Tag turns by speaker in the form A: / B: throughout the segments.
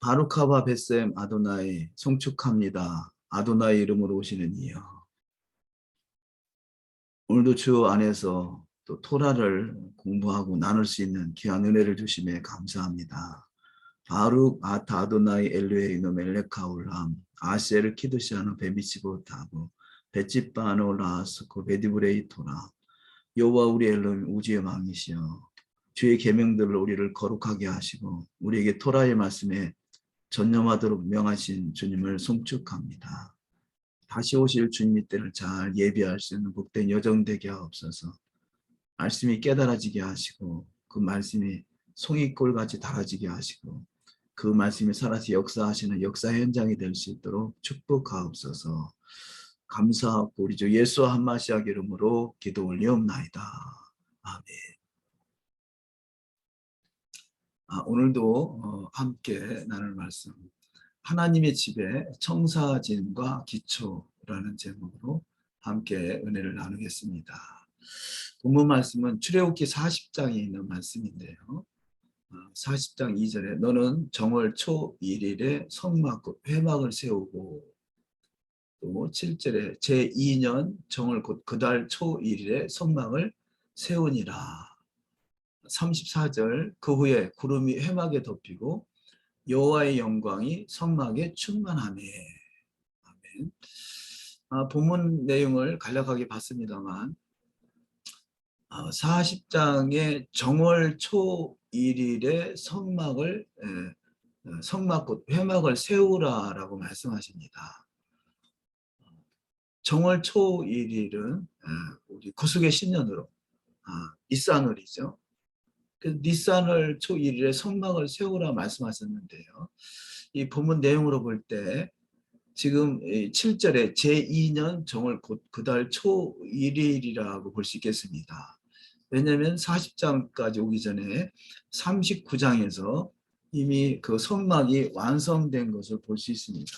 A: 바루카바 벳셈 아도나이 송축합니다. 아도나이 이름으로 오시는 이여. 오늘도 주 안에서 또 토라를 공부하고 나눌 수 있는 귀한 은혜를 주심에 감사합니다. 바룩 아타 아도나이 엘루에이노 멜레카울람 아시에르 키드시아노 베미치보타고 베치바노 라스코 베디브레이토라 여호와 우리 엘로힘 우주의 왕이시여, 주의 계명들로 우리를 거룩하게 하시고 우리에게 토라의 말씀에 전념하도록 명하신 주님을 송축합니다. 다시 오실 주님의 때를 잘 예비할 수 있는 복된 여정 되게 하옵소서. 말씀이 깨달아지게 하시고 그 말씀이 송이꼴같이 달아지게 하시고 그 말씀이 살아서 역사하시는 역사 현장이 될 수 있도록 축복하옵소서. 감사하고 우리 주 예수 한마시아 이름으로 기도 올리옵나이다. 아멘. 오늘도 함께 나눌 말씀, 하나님의 집에 청사진과 기초라는 제목으로 함께 은혜를 나누겠습니다. 본문 말씀은 출애굽기 40장에 있는 말씀인데요. 40장 2절에 너는 정월 초 1일에 성막 회막을 세우고, 또 7절에 제2년 정월 곧 그달 초 1일에 성막을 세우니라. 34절 그 후에 구름이 회막에 덮이고 여호와의 영광이 성막에 충만하매. 아멘. 본문 내용을 간략하게 봤습니다만 40장의 정월 초 1일에 성막 곧 회막을 세우라라고 말씀하십니다. 정월 초 1일은 우리 구속의 신년으로 니산월이죠. 그 니산월 초 1일에 성막을 세우라 말씀하셨는데요. 이 본문 내용으로 볼 때 지금 7절에 제2년 정월 곧 그달 초 1일이라고 볼 수 있겠습니다. 왜냐하면 40장까지 오기 전에 39장에서 이미 그 성막이 완성된 것을 볼 수 있습니다.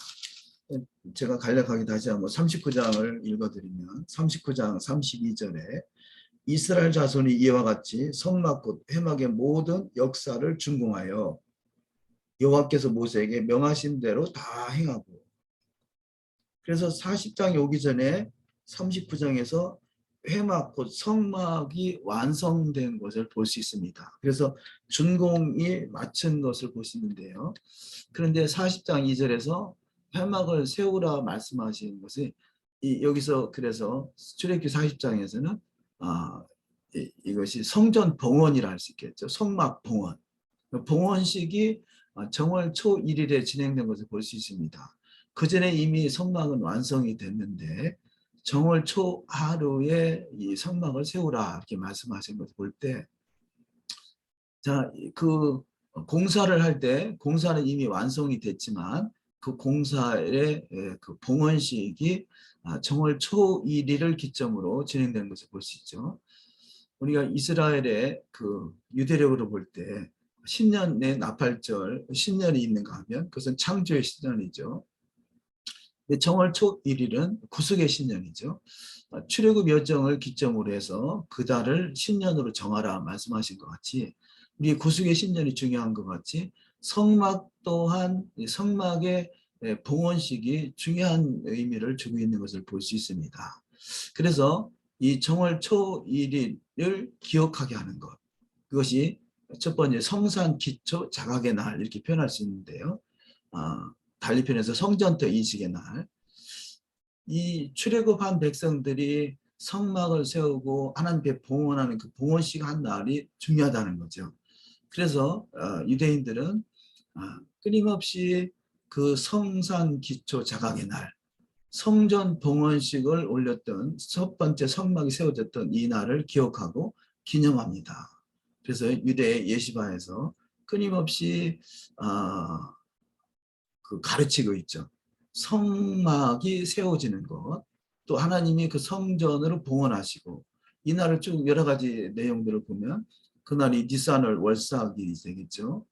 A: 제가 간략하게 다시 한번 39장을 읽어드리면 39장 32절에 이스라엘 자손이 이와 같이 성막 곧 회막의 모든 역사를 준공하여 여호와께서 모세에게 명하신 대로 다 행하고, 그래서 40장이 오기 전에 39장에서 회막 곧 성막이 완성된 것을 볼 수 있습니다. 그래서 준공이 마친 것을 볼 수 있는데요. 그런데 40장 2절에서 회막을 세우라 말씀하신 것이 여기서 그래서 출애굽기 40장에서는 이것이 성전 봉헌이라 할 수 있겠죠. 성막 봉헌. 봉헌식이 정월 초 1일에 진행된 것을 볼 수 있습니다. 그 전에 이미 성막은 완성이 됐는데 정월 초 하루에 이 성막을 세우라 이렇게 말씀하신 것을 볼 때, 자, 그 공사를 할 때 공사는 이미 완성이 됐지만 그 공사의 그 봉헌식이 정월 초 1일을 기점으로 진행된 것을 볼 수 있죠. 우리가 이스라엘의 그 유대력으로 볼 때 신년의 나팔절 신년이 있는가 하면 그것은 창조의 신년이죠. 정월 초 1일은 구속의 신년이죠. 출애굽 여정을 기점으로 해서 그 달을 신년으로 정하라 말씀하신 것 같이 우리 구속의 신년이 중요한 것 같이 성막 또한 성막의 봉헌식이 중요한 의미를 주고 있는 것을 볼 수 있습니다. 그래서 이 정월 초 1일을 기억하게 하는 것, 그것이 첫 번째 성산 기초 자각의 날 이렇게 표현할 수 있는데요. 달리 표현해서 성전터 인식의 날, 이 출애굽한 백성들이 성막을 세우고 하나님께 봉헌하는 그 봉헌식 한 날이 중요하다는 거죠. 그래서 유대인들은 끊임없이 그 성산 기초 자각의 날, 성전 봉헌식을 올렸던 첫 번째 성막이 세워졌던 이 날을 기억하고 기념합니다. 그래서 유대 예시바에서 끊임없이 그 가르치고 있죠. 성막이 세워지는 것, 또 하나님이 그 성전으로 봉헌하시고, 이 날을 쭉 여러 가지 내용들을 보면 그날이 니산월 월삭일이 되겠죠.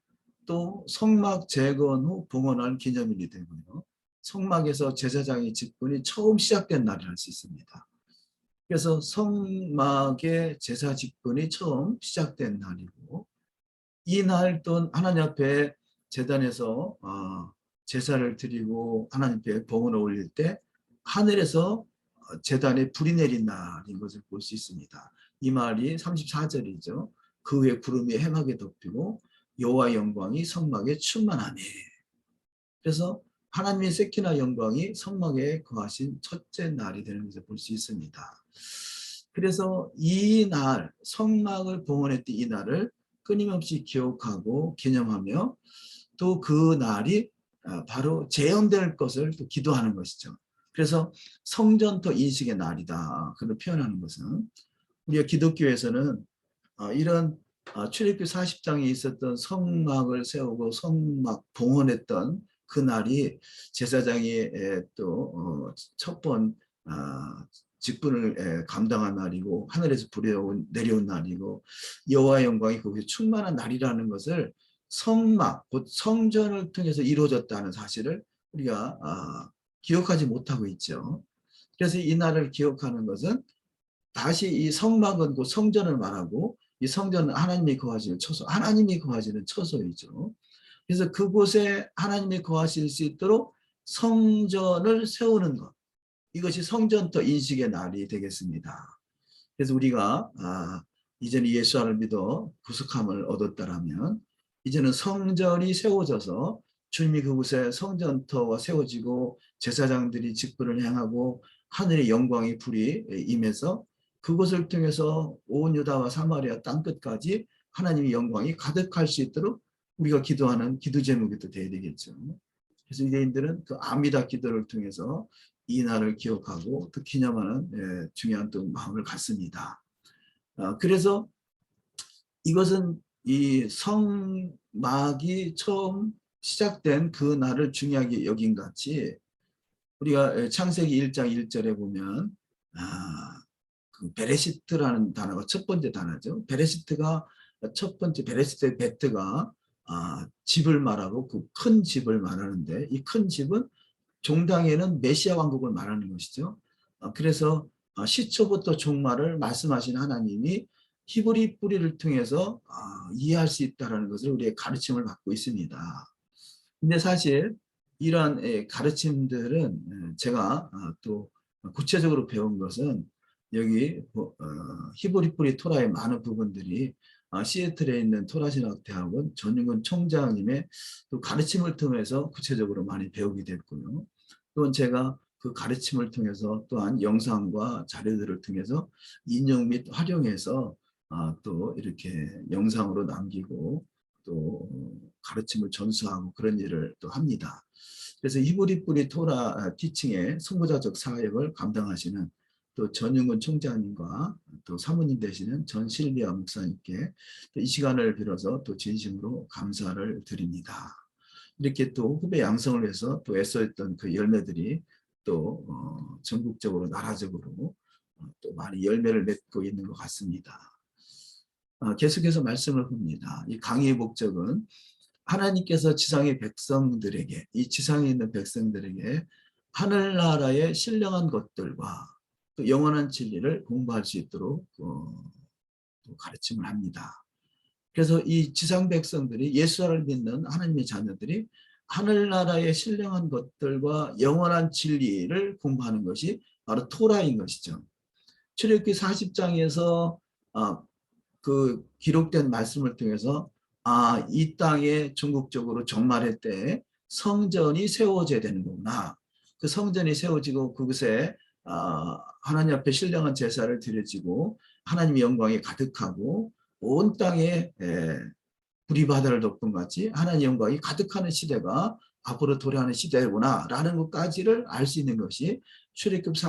A: 또 성막 재건 후 봉헌할 기념일이 되고요. 성막에서 제사장의 직분이 처음 시작된 날이라 할 수 있습니다. 그래서 성막의 제사 직분이 처음 시작된 날이고, 이 날 또한 하나님 앞에 제단에서 제사를 드리고 하나님께 봉헌을 올릴 때 하늘에서 제단에 불이 내린 날인 것을 볼 수 있습니다. 이 말이 34절이죠. 그 후에 구름이 해막에 덮이고 여호와의 영광이 성막에 충만하니. 그래서 하나님의 세키나 영광이 성막에 거하신 첫째 날이 되는 것을 볼 수 있습니다. 그래서 이 날, 성막을 봉헌했던 이 날을 끊임없이 기억하고 기념하며 또 그 날이 바로 재현될 것을 또 기도하는 것이죠. 그래서 성전터 인식의 날이다. 그걸 표현하는 것은 우리가 기독교에서는 이런 출애굽기 40장에 있었던 성막을 세우고 성막 봉헌했던 그 날이 제사장이 또 첫 번 직분을 감당한 날이고 하늘에서 불이 내려온 날이고 여호와의 영광이 거기에 충만한 날이라는 것을 성막, 곧 성전을 통해서 이루어졌다는 사실을 우리가 기억하지 못하고 있죠. 그래서 이 날을 기억하는 것은 다시 이 성막은 곧 성전을 말하고 이 성전은 하나님이 거하시는 처소, 하나님이 거하시는 처소이죠. 그래서 그곳에 하나님이 거하실 수 있도록 성전을 세우는 것, 이것이 성전터 인식의 날이 되겠습니다. 그래서 우리가 이제는 예수 안을 믿어 구속함을 얻었다라면 이제는 성전이 세워져서 주님이 그곳에 성전터가 세워지고 제사장들이 직분을 행하고 하늘의 영광의 불이 임해서 그곳을 통해서 온 유다와 사마리아 땅끝까지 하나님의 영광이 가득할 수 있도록 우리가 기도하는 기도 제목이 또 돼야 되겠죠. 그래서 유대인들은 그 아미다 기도를 통해서 이 날을 기억하고 또 기념하는 중요한 또 마음을 갖습니다. 그래서 이것은 이 성막이 처음 시작된 그 날을 중요하게 여긴 같이 우리가 창세기 1장 1절에 보면 그 베레시트라는 단어가 첫 번째 단어죠. 베레시트가 첫 번째 베레시트의 베트가 집을 말하고 그 큰 집을 말하는데 이 큰 집은 종당에는 메시아 왕국을 말하는 것이죠. 그래서 시초부터 종말을 말씀하신 하나님이 히브리 뿌리를 통해서 이해할 수 있다는 것을 우리의 가르침을 받고 있습니다. 근데 사실 이러한 가르침들은 제가 또 구체적으로 배운 것은 여기 히브리 뿌리 토라의 많은 부분들이 시애틀에 있는 토라신학대학원 전윤근 총장님의 또 가르침을 통해서 구체적으로 많이 배우게 됐고요. 또한 제가 그 가르침을 통해서 또한 영상과 자료들을 통해서 인용 및 활용해서 또 이렇게 영상으로 남기고 또 가르침을 전수하고 그런 일을 또 합니다. 그래서 히브리 뿌리 토라 티칭의 선구자적 사역을 감당하시는 또 전윤근 총장님과 또 사모님 되시는 전 실비아 목사님께 이 시간을 빌어서 또 진심으로 감사를 드립니다. 이렇게 또 후배 양성을 해서 또 애써했던 그 열매들이 또 전국적으로 나라적으로 또 많이 열매를 맺고 있는 것 같습니다. 계속해서 말씀을 봅니다. 이 강의의 목적은 하나님께서 지상의 백성들에게, 이 지상에 있는 백성들에게 하늘나라의 신령한 것들과 또 영원한 진리를 공부할 수 있도록 가르침을 합니다. 그래서 이 지상 백성들이 예수를 믿는 하나님의 자녀들이 하늘나라의 신령한 것들과 영원한 진리를 공부하는 것이 바로 토라인 것이죠. 출애굽기 40장에서 그 기록된 말씀을 통해서 이 땅에 전국적으로 종말의 때에 성전이 세워져야 되는 거구나. 그 성전이 세워지고 그곳에 하나님 앞에 신령한 제사를 드려지고 하나님의 영광이 가득하고 온 땅에 불이 바다를 덮은 같이 하나님의 영광이 가득하는 시대가 앞으로 도래하는 시대구나 라는 것까지를 알 수 있는 것이 출애굽기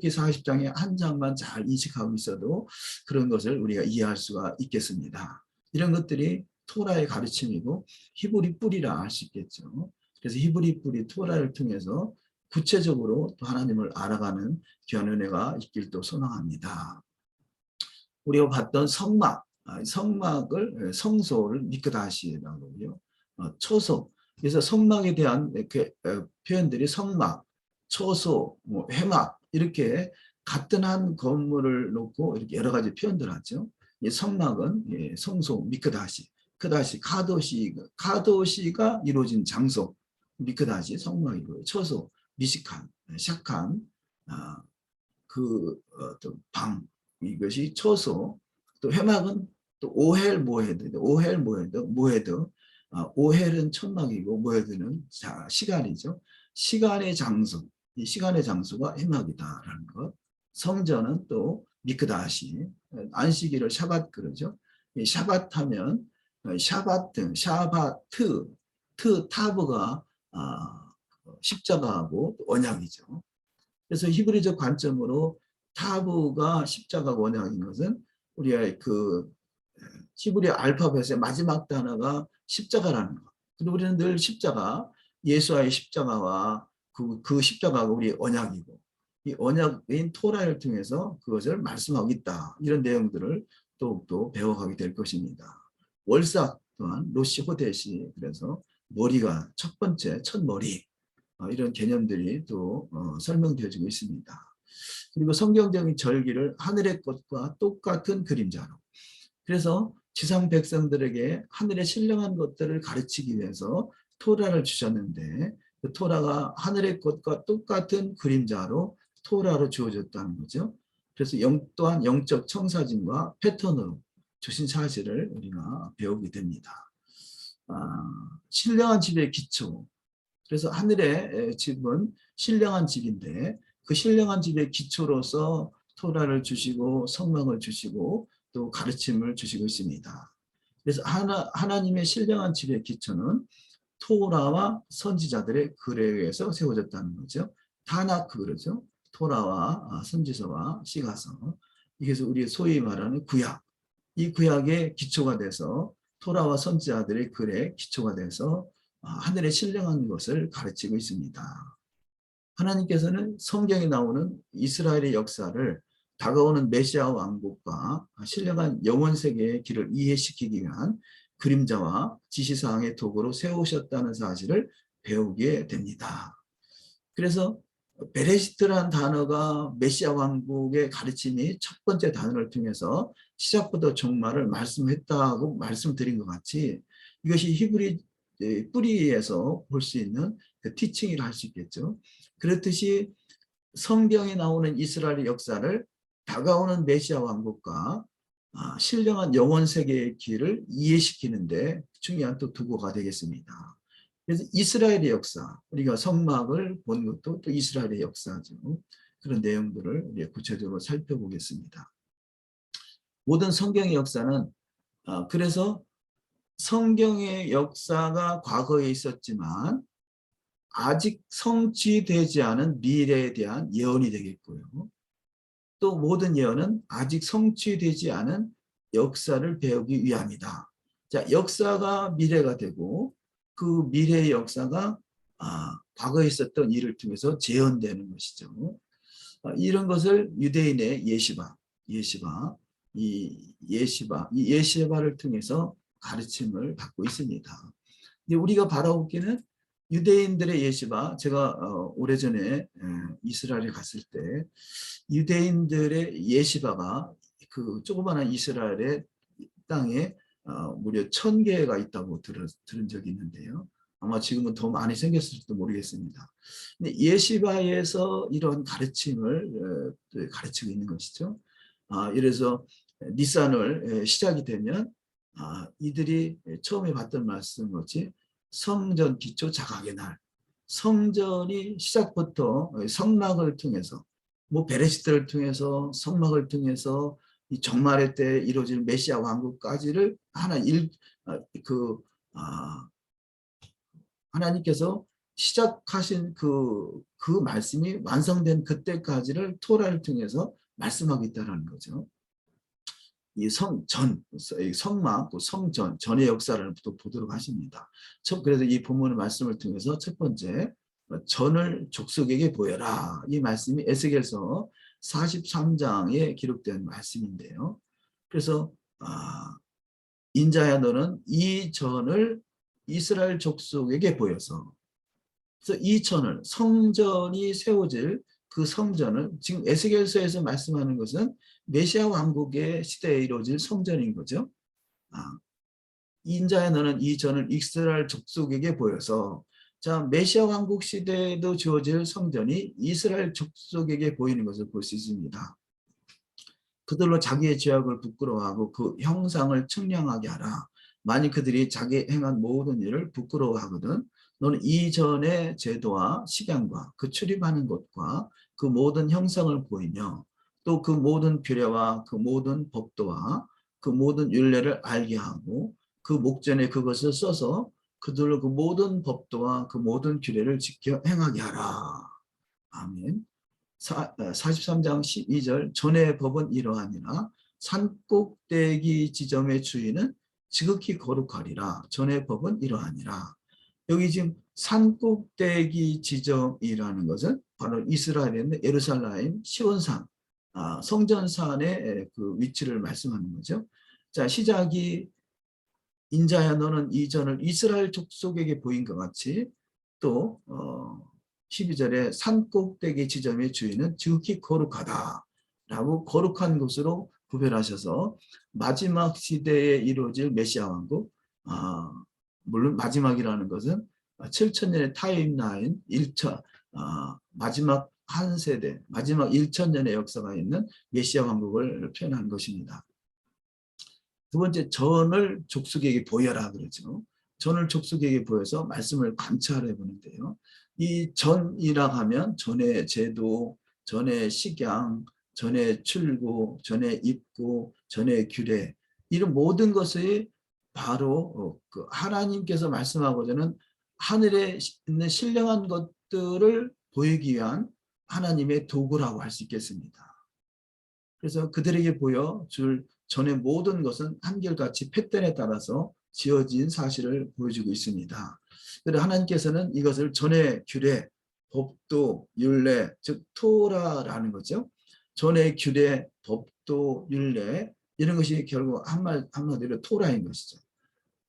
A: 40장의 한 장만 잘 인식하고 있어도 그런 것을 우리가 이해할 수가 있겠습니다. 이런 것들이 토라의 가르침이고 히브리 뿌리라 할 수 있겠죠. 그래서 히브리 뿌리 토라를 통해서 구체적으로 또 하나님을 알아가는 귀한 은혜가 있길 또 소망합니다. 우리가 봤던 성막을 성소를 미끄다시라고 하고요. 초소. 그래서 성막에 대한 표현들이 성막, 초소, 회막 이렇게 같은 한 건물을 놓고 이렇게 여러 가지 표현들 하죠. 이 성막은 성소 미끄다시. 미크다시, 카도시가 이루어진 장소, 미크다시 성막이고요. 처소, 미식한, 샥한, 또 방, 이것이 처소. 또 회막은 또 오헬 모헤드, 오헬은 천막이고 모헤드는 시간이죠. 시간의 장소, 이 시간의 장소가 회막이다라는 것. 성전은 또 미크다시, 안식일을 샤밧 그러죠. 이 샤밧 하면 타브가 십자가하고 언약이죠. 그래서 히브리적 관점으로 타브가 십자가가 원형인 것은 우리가 그 히브리 알파벳의 마지막 단어가 십자가라는 것. 근데 우리는 늘 십자가, 예수와의 십자가와 그 십자가가 우리 언약이고, 이 언약인 토라를 통해서 그것을 말씀하고 있다. 이런 내용들을 더욱더 배워가게 될 것입니다. 월삭 또한 로시 호데시, 그래서 머리가 첫 번째, 첫 머리, 이런 개념들이 또 설명되어지고 있습니다. 그리고 성경적인 절기를 하늘의 것과 똑같은 그림자로. 그래서 지상 백성들에게 하늘의 신령한 것들을 가르치기 위해서 토라를 주셨는데, 그 토라가 하늘의 것과 똑같은 그림자로 토라로 주어졌다는 거죠. 그래서 또한 영적 청사진과 패턴으로 주신 사실을 우리가 배우게 됩니다. 신령한 집의 기초. 그래서 하늘의 집은 신령한 집인데, 그 신령한 집의 기초로서 토라를 주시고 성막을 주시고 또 가르침을 주시고 있습니다. 그래서 하나님의 신령한 집의 기초는 토라와 선지자들의 글에 의해서 세워졌다는 거죠. 타나크 그러죠. 토라와 선지서와 시가서. 이게서 우리 소위 말하는 구약. 이 구약의 기초가 돼서 토라와 선지자들의 글에 기초가 돼서 하늘의 신령한 것을 가르치고 있습니다. 하나님께서는 성경에 나오는 이스라엘의 역사를 다가오는 메시아 왕국과 신령한 영원 세계의 길을 이해시키기 위한 그림자와 지시사항의 도구로 세우셨다는 사실을 배우게 됩니다. 그래서 베레시트라는 단어가 메시아 왕국의 가르침이 첫 번째 단어를 통해서 시작부터 종말을 말씀했다고 말씀드린 것 같이, 이것이 히브리 뿌리에서 볼 수 있는 그 티칭이라 할 수 있겠죠. 그렇듯이 성경에 나오는 이스라엘의 역사를 다가오는 메시아 왕국과 신령한 영원 세계의 길을 이해시키는데 중요한 또 도구가 되겠습니다. 그래서 이스라엘의 역사, 우리가 성막을 본 것도 또 이스라엘의 역사죠. 그런 내용들을 우리 구체적으로 살펴보겠습니다. 모든 성경의 역사는 그래서 성경의 역사가 과거에 있었지만 아직 성취되지 않은 미래에 대한 예언이 되겠고요. 또 모든 예언은 아직 성취되지 않은 역사를 배우기 위함이다. 자, 역사가 미래가 되고 그 미래의 역사가 과거에 있었던 일을 통해서 재현되는 것이죠. 이런 것을 유대인의 이 예시바를 통해서 가르침을 받고 있습니다. 근데 우리가 바라보기는 유대인들의 예시바, 제가 오래전에 이스라엘에 갔을 때 유대인들의 예시바가 그 조그마한 이스라엘의 땅에 무려 1000개가 있다고 들은 적이 있는데요. 아마 지금은 더 많이 생겼을지도 모르겠습니다. 근데 예시바에서 이런 가르침을 가르치고 있는 것이죠. 이래서 니산을 시작이 되면 이들이 처음에 받던 말씀 같이 성전 기초 자각의 날, 성전이 시작부터 성막을 통해서 베레시트를 통해서 성막을 통해서 이 종말의 때 이루어질 메시아 왕국까지를 하나님께서 시작하신 그 말씀이 완성된 그때까지를 토라를 통해서 말씀하고 있다는 거죠. 이 성막, 성전, 전의 역사를 또 보도록 하십니다. 그래서 이 본문의 말씀을 통해서 첫 번째, 전을 족속에게 보여라. 이 말씀이 에스겔서 43장에 기록된 말씀인데요. 그래서 인자야 너는 이 전을 이스라엘 족속에게 보여서, 그래서 이 전을, 성전이 세워질 그 성전을 지금 에스겔서에서 말씀하는 것은 메시아 왕국의 시대에 이루어질 성전인 거죠. 인자야 너는 이 전을 이스라엘 족속에게 보여서 자 메시아 왕국 시대에도 주어질 성전이 이스라엘 족속에게 보이는 것을 볼 수 있습니다. 그들로 자기의 죄악을 부끄러워하고 그 형상을 측량하게 하라. 만일 그들이 자기 행한 모든 일을 부끄러워하거든 너는 이전의 제도와 식양과 그 출입하는 곳과 그 모든 형상을 보이며 또 그 모든 규례와 그 모든 법도와 그 모든 율례를 알게 하고 그 목전에 그것을 써서 그들로 그 모든 법도와 그 모든 규례를 지켜 행하게 하라. 아멘. 43장 12절 전의 법은 이러하니라 산꼭대기 지점의 주인은 지극히 거룩하리라. 전의 법은 이러하니라. 여기 지금 산꼭대기 지점이라는 것은 바로 이스라엘에 있는 예루살렘 시온산 성전산의 그 위치를 말씀하는 거죠. 자 시작이 인자야 너는 이 전을 이스라엘 족속에게 보인 것 같이 또 12절에 산꼭대기 지점의 주인은 지극히 거룩하다 라고 거룩한 곳으로 구별하셔서 마지막 시대에 이루어질 메시아 왕국 물론 마지막이라는 것은 7천년의 타임라인 1차 마지막 한 세대 마지막 1천년의 역사가 있는 메시아 왕국을 표현한 것입니다. 두 번째 전을 족속에게 보여라 그러죠. 전을 족속에게 보여서 말씀을 관찰해 보는데요. 이 전이라 하면 전의 제도, 전의 식양, 전의 출구, 전의 입구, 전의 규례 이런 모든 것이 바로 그 하나님께서 말씀하고자는 하늘에 있는 신령한 것들을 보이기 위한 하나님의 도구라고 할 수 있겠습니다. 그래서 그들에게 보여 줄 전의 모든 것은 한결같이 패턴에 따라서 지어진 사실을 보여주고 있습니다. 그래서 하나님께서는 이것을 전의 규례, 법도, 율례, 즉 토라라는 거죠. 전의 규례, 법도, 율례 이런 것이 결국 한마디로 토라인 것이죠.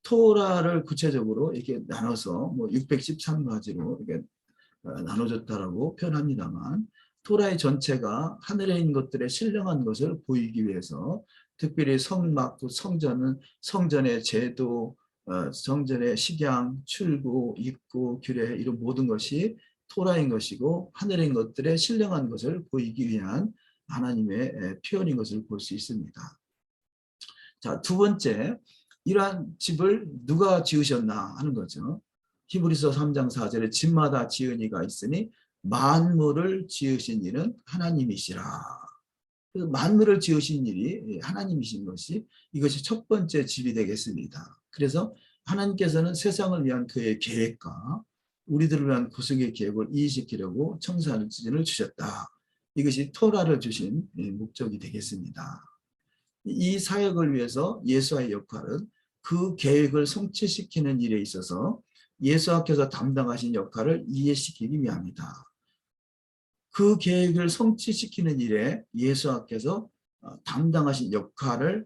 A: 토라를 구체적으로 이렇게 나눠서 뭐 613가지로 이렇게 나눠졌다라고 표현합니다만 토라의 전체가 하늘에 있는 것들의 신령한 것을 보이기 위해서 특별히 성막, 성전은 성전의 제도, 성전의 식양, 출구, 입구, 규례 이런 모든 것이 토라인 것이고 하늘에 있는 것들의 신령한 것을 보이기 위한 하나님의 표현인 것을 볼 수 있습니다. 자, 두 번째, 이러한 집을 누가 지으셨나 하는 거죠. 히브리서 3장 4절에 집마다 지은 이가 있으니 만물을 지으신 이는 하나님이시라. 만물을 지으신 일이 하나님이신 것이 이것이 첫 번째 집이 되겠습니다. 그래서 하나님께서는 세상을 위한 그의 계획과 우리들을 위한 구속의 계획을 이행시키려고 청산을 주셨다. 이것이 토라를 주신 목적이 되겠습니다. 이 사역을 위해서 예수와의 역할은 그 계획을 성취시키는 일에 있어서 예수께서 담당하신 역할을 이해시키기 위함이다. 그 계획을 성취시키는 일에 예수께서 담당하신 역할을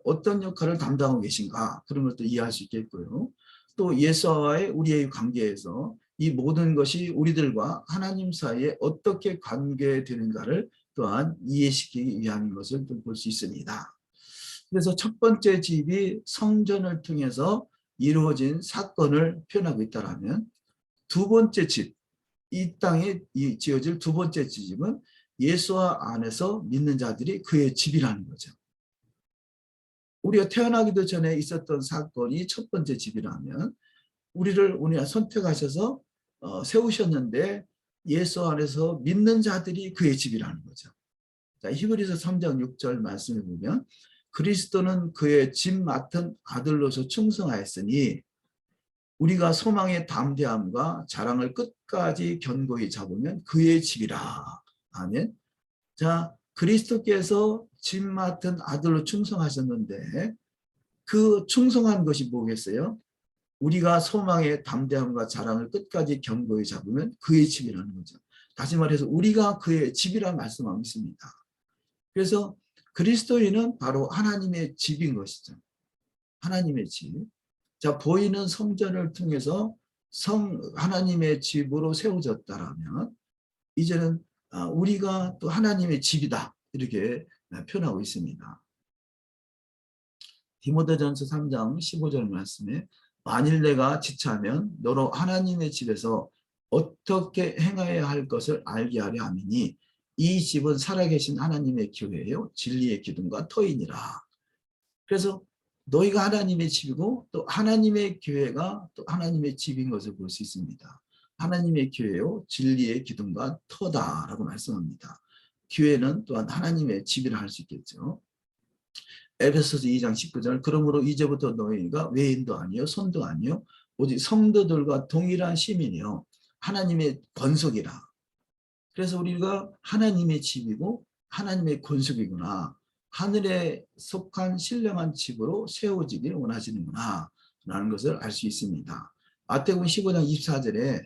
A: 어떤 역할을 담당하고 계신가 그런 것도 이해할 수 있겠고요. 또 예수와의 우리의 관계에서 이 모든 것이 우리들과 하나님 사이에 어떻게 관계되는가를 또한 이해시키기 위한 것을 볼 수 있습니다. 그래서 첫 번째 집이 성전을 통해서 이루어진 사건을 표현하고 있다면 두 번째 집, 이 땅에 지어질 두 번째 집은 예수와 안에서 믿는 자들이 그의 집이라는 거죠. 우리가 태어나기도 전에 있었던 사건이 첫 번째 집이라면 우리가 선택하셔서 세우셨는데 예수 안에서 믿는 자들이 그의 집이라는 거죠. 자, 히브리서 3장 6절 말씀을 보면 그리스도는 그의 집 맡은 아들로서 충성하였으니 우리가 소망의 담대함과 자랑을 끝까지 견고히 잡으면 그의 집이라. 아멘. 자, 그리스도께서 집 맡은 아들로 충성하셨는데 그 충성한 것이 뭐겠어요? 우리가 소망의 담대함과 자랑을 끝까지 견고히 잡으면 그의 집이라는 거죠. 다시 말해서 우리가 그의 집이라는 말씀하고 있습니다. 그래서 그리스도인은 바로 하나님의 집인 것이죠. 하나님의 집. 자, 보이는 성전을 통해서 하나님의 집으로 세워졌다라면 이제는 우리가 또 하나님의 집이다 이렇게 표현하고 있습니다. 디모데전서 3장 15절 말씀에 만일 내가 지체하면 너로 하나님의 집에서 어떻게 행하여야 할 것을 알게 하려 함이니 이 집은 살아계신 하나님의 교회요 진리의 기둥과 터이니라. 그래서 너희가 하나님의 집이고 또 하나님의 교회가 또 하나님의 집인 것을 볼 수 있습니다. 하나님의 교회요 진리의 기둥과 터다라고 말씀합니다. 교회는 또한 하나님의 집이라 할 수 있겠죠. 에베소서 2장 19절 그러므로 이제부터 너희가 외인도 아니요 손도 아니요 오직 성도들과 동일한 시민이요 하나님의 권속이라. 그래서 우리가 하나님의 집이고 하나님의 권속이구나. 하늘에 속한 신령한 집으로 세워지길 원하시는구나 라는 것을 알 수 있습니다. 마태복음 15장 24절에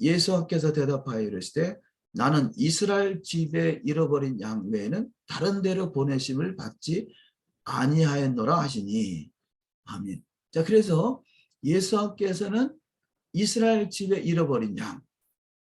A: 예수께서 대답하여 이르시되 나는 이스라엘 집에 잃어버린 양 외에는 다른 데로 보내심을 받지 아니하였노라 하시니 아멘. 자, 그래서 예수께서는 이스라엘 집에 잃어버린 양,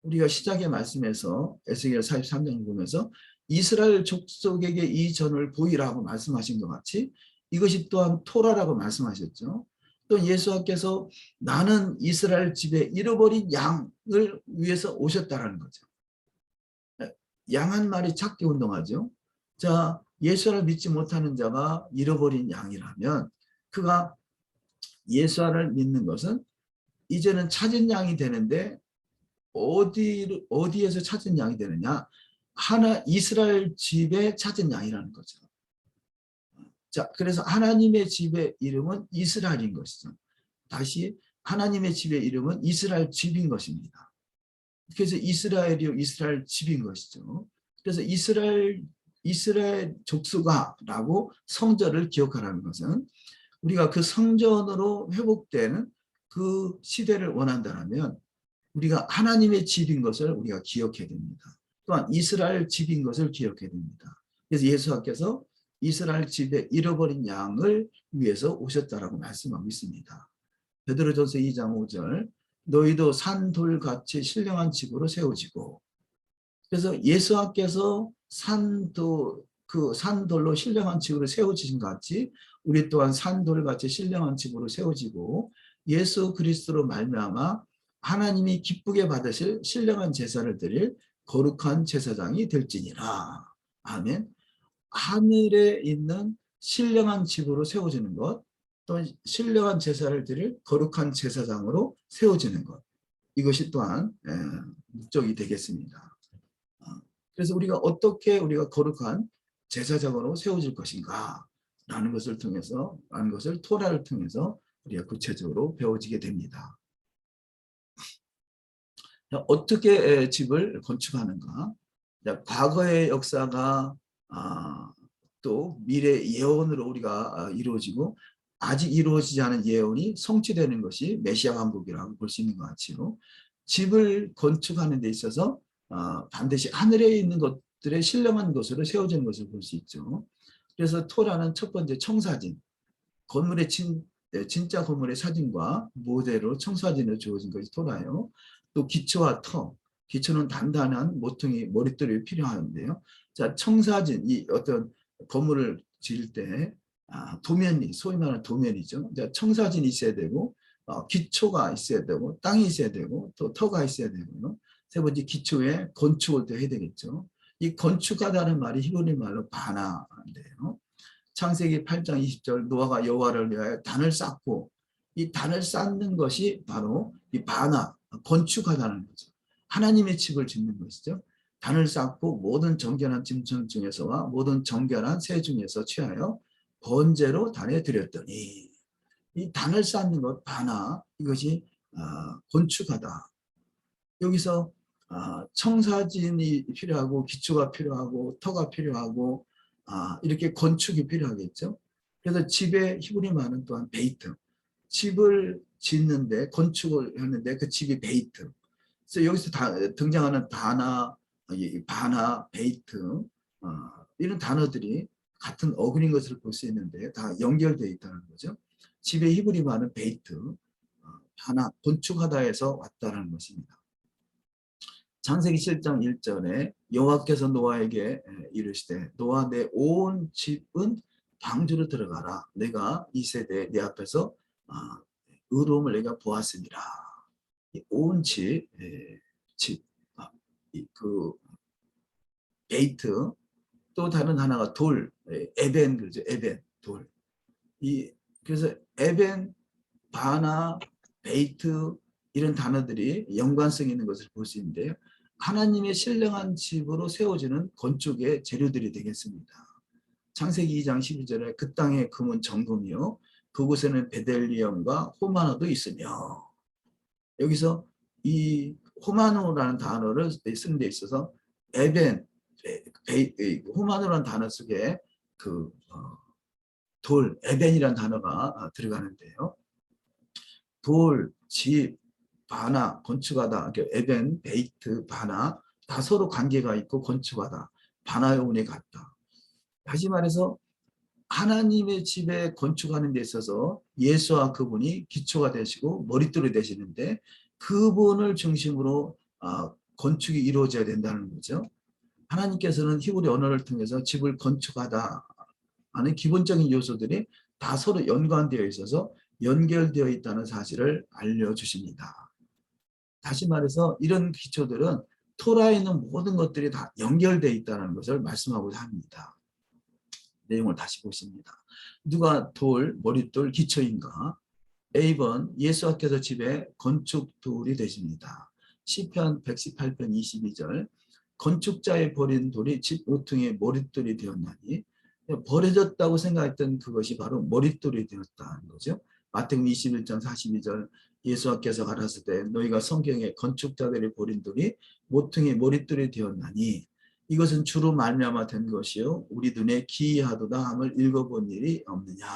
A: 우리가 시작의 말씀에서 에스겔 43장을 보면서 이스라엘 족속에게 이 전을 보이라고 말씀하신 것 같이 이것이 또한 토라라고 말씀하셨죠. 또 예수께서 나는 이스라엘 집에 잃어버린 양을 위해서 오셨다라는 거죠. 양 한 마리 찾기 운동하죠. 자, 예수를 믿지 못하는 자가 잃어버린 양이라면 그가 예수를 믿는 것은 이제는 찾은 양이 되는데 어디에서 찾은 양이 되느냐? 하나 이스라엘 집에 찾은 양이라는 거죠. 자, 그래서 하나님의 집의 이름은 이스라엘인 것이죠. 다시 하나님의 집의 이름은 이스라엘 집인 것입니다. 그래서 이스라엘이요 이스라엘 집인 것이죠. 그래서 이스라엘 족수가라고 성전을 기억하라는 것은 우리가 그 성전으로 회복되는 그 시대를 원한다면 우리가 하나님의 집인 것을 우리가 기억해야 됩니다. 또한 이스라엘 집인 것을 기억해야 됩니다. 그래서 예수께서 이스라엘 집에 잃어버린 양을 위해서 오셨다라고 말씀하고 있습니다. 베드로전서 2장 5절 너희도 산돌같이 신령한 집으로 세워지고 그래서 예수께서 그 산돌로 신령한 집으로 세워지신 것 같이 우리 또한 산돌같이 신령한 집으로 세워지고 예수 그리스도로 말미암아 하나님이 기쁘게 받으실 신령한 제사를 드릴 거룩한 제사장이 될지니라. 아멘. 하늘에 있는 신령한 집으로 세워지는 것, 또 신령한 제사를 드릴 거룩한 제사장으로 세워지는 것. 이것이 또한 목적이 되겠습니다. 그래서 우리가 어떻게 우리가 거룩한 제사장으로 세워질 것인가 라는 것을 통해서 라는 것을 토라를 통해서 우리가 구체적으로 배워지게 됩니다. 어떻게 집을 건축하는가? 과거의 역사가 또 미래 예언으로 우리가 이루어지고 아직 이루어지지 않은 예언이 성취되는 것이 메시아 왕국이라고 볼 수 있는 것 같지요. 집을 건축하는 데 있어서 반드시 하늘에 있는 것들의 신령한 것으로 세워지는 것을 볼 수 있죠. 그래서 토라는 첫 번째 청사진, 건물의 진짜 건물의 사진과 모델로 청사진을 주어진 것이 토라요. 또 기초와 터, 기초는 단단한 모퉁이 머릿돌이 필요한데요. 자, 청사진, 이 어떤 건물을 지을 때 도면이 소위 말하는 도면이죠. 자, 청사진이 있어야 되고 기초가 있어야 되고 땅이 있어야 되고 또 터가 있어야 되고요. 세 번째 기초에 건축을 또 해야 되겠죠. 이 건축하다는 말이 히브리 말로 바나인데요. 창세기 8장 20절 노아가 여호와를 위하여 단을 쌓고 이 단을 쌓는 것이 바로 이 바나 건축하다는 거죠. 하나님의 집을 짓는 것이죠. 단을 쌓고 모든 정결한 짐승 중에서와 모든 정결한 새 중에서 취하여 번제로 단에 드렸더니 이 단을 쌓는 것 바나 이것이 건축하다. 여기서 청사진이 필요하고 기초가 필요하고 터가 필요하고 이렇게 건축이 필요하겠죠. 그래서 집의 히브리 말은 또한 베이트. 집을 짓는데 건축을 하는데 그 집이 베이트. 그래서 여기서 등장하는 바나, 베이트 이런 단어들이 같은 어근인 것을 볼 수 있는데 다 연결되어 있다는 거죠. 집의 히브리 말은 베이트, 바나, 건축하다에서 왔다는 것입니다. 창세기 7장 1절에 여호와께서 노아에게 이르시되 노아 내 온 집은 방주로 들어가라. 내가 이 세대에 내 앞에서 의로움을 내가 보았으니라. 온 집, 그 베이트, 또 다른 하나가 돌, 에벤, 그죠? 에벤, 돌. 그래서 에벤, 바나, 베이트 이런 단어들이 연관성 있는 것을 볼 수 있는데요. 하나님의 신령한 집으로 세워지는 건축의 재료들이 되겠습니다. 창세기 2장 12절에 그 땅의 금은 정금이요 그곳에는 베델리엄과 호마노도 있으며, 여기서 이 호마노라는 단어를 쓰는 데 있어서 에벤, 호마노라는 단어 속에 돌, 에벤이라는 단어가 들어가는데요. 돌, 집, 바나, 건축하다, 에벤, 베이트, 바나 다 서로 관계가 있고 건축하다, 바나의 운에 같다. 다시 말해서 하나님의 집에 건축하는 데 있어서 예수와 그분이 기초가 되시고 머릿돌이 되시는데, 그분을 중심으로 건축이 이루어져야 된다는 거죠. 하나님께서는 히브리 언어를 통해서 집을 건축하다 하는 기본적인 요소들이 다 서로 연관되어 있어서 연결되어 있다는 사실을 알려주십니다. 다시 말해서 이런 기초들은 토라에 있는 모든 것들이 다 연결되어 있다는 것을 말씀하고자 합니다. 내용을 다시 보십니다. 누가 돌, 머릿돌, 기초인가? A번 예수께서 집에 건축돌이 되십니다. 시편 118편 22절 건축자의 버린 돌이 집 모퉁이의 머릿돌이 되었나니, 버려졌다고 생각했던 그것이 바로 머릿돌이 되었다는 거죠. 마태복음 21장 42절 예수께서 가라사대 때 너희가 성경에 건축자들이 버린 돌이 모퉁이의 머릿돌이 되었나니 이것은 주로 말미암아 된 것이요 우리 눈에 기이하도다 함을 읽어본 일이 없느냐.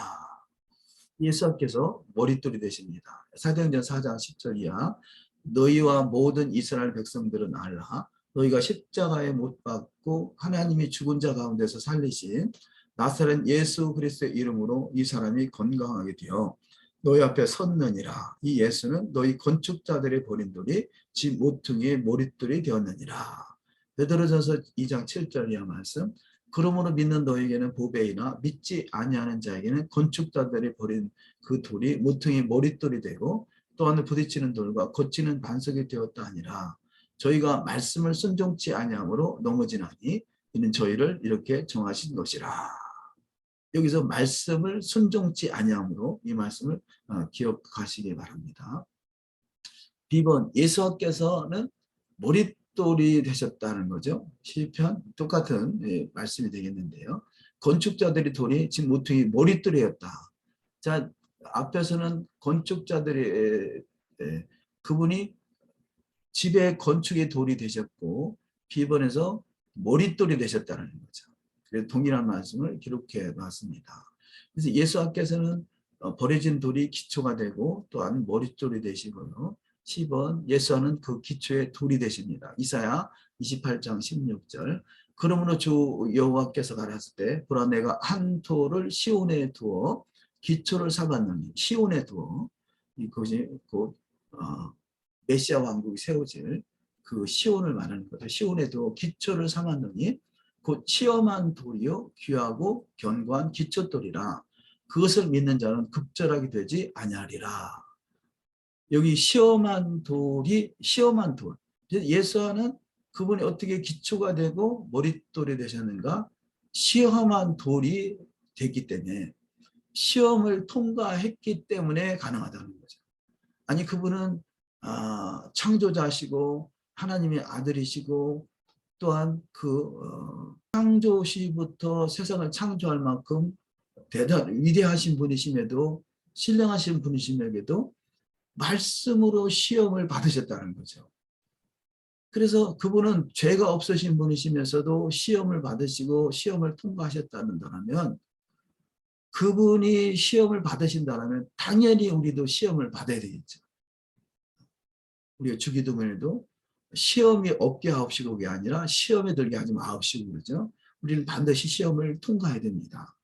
A: 예수께서 머릿돌이 되십니다. 사도행전 4장 10절 이하 너희와 모든 이스라엘 백성들은 알라. 너희가 십자가에 못 박고 하나님이 죽은 자 가운데서 살리신 나사렛 예수 그리스도의 이름으로 이 사람이 건강하게 되어 너희 앞에 섰느니라. 이 예수는 너희 건축자들의 버린 돌이 집 모퉁이의 머릿돌이 되었느니라. 베드로전서 2장 7절 이하 말씀. 그러므로 믿는 너에게는 보배이나 믿지 아니하는 자에게는 건축자들이 버린 그 돌이 모퉁이 머릿돌이 되고 또한 부딪히는 돌과 거치는 반석이 되었다 하니라. 저희가 말씀을 순종치 아니함으로 넘어지나니 이는 저희를 이렇게 정하신 것이라. 여기서 말씀을 순종치 아니함으로 이 말씀을 기억하시기 바랍니다. B번 예수께서는 머릿돌이 되셨다는 거죠. 시편 똑같은 말씀이 되겠는데요. 건축자들이 돌이 집 모퉁이 머릿돌이었다. 자, 앞에서는 건축자들이 그분이 집의 건축의 돌이 되셨고 B번에서 머릿돌이 되셨다는 거죠. 그래서 동일한 말씀을 기록해 놨습니다. 그래서 예수께서는 버려진 돌이 기초가 되고 또한 머릿돌이 되시고요. 10번 예수는 그 기초의 돌이 되십니다. 이사야 28장 16절 그러므로 주 여호와께서 가라사대 때 보라 내가 한 돌을 시온에 두어 기초를 삼았느니, 시온에 두어 이것이 곧 메시아 왕국이 세워질 그 시온을 말하는 거죠. 시온에 두어 기초를 삼았느니 곧 시험한 돌이요 귀하고 견고한 기초돌이라 그것을 믿는 자는 급절하게 되지 아니하리라. 여기 시험한 돌이 시험한 돌. 예수와는 그분이 어떻게 기초가 되고 머릿돌이 되셨는가? 시험한 돌이 됐기 때문에, 시험을 통과했기 때문에 가능하다는 거죠. 아니 그분은 창조자시고 하나님의 아들이시고 또한 창조시부터 세상을 창조할 만큼 위대하신 분이심에도 신령하신 분이심에게도 말씀으로 시험을 받으셨다는 거죠. 그래서 그분은 죄가 없으신 분이시면서도 시험을 받으시고 시험을 통과하셨다면 그분이 시험을 받으신다면 당연히 우리도 시험을 받아야 되겠죠. 우리가 주기도문에도 시험이 없게 하옵시고 그게 아니라 시험에 들게 하지 마옵시고 그러죠. 우리는 반드시 시험을 통과해야 됩니다.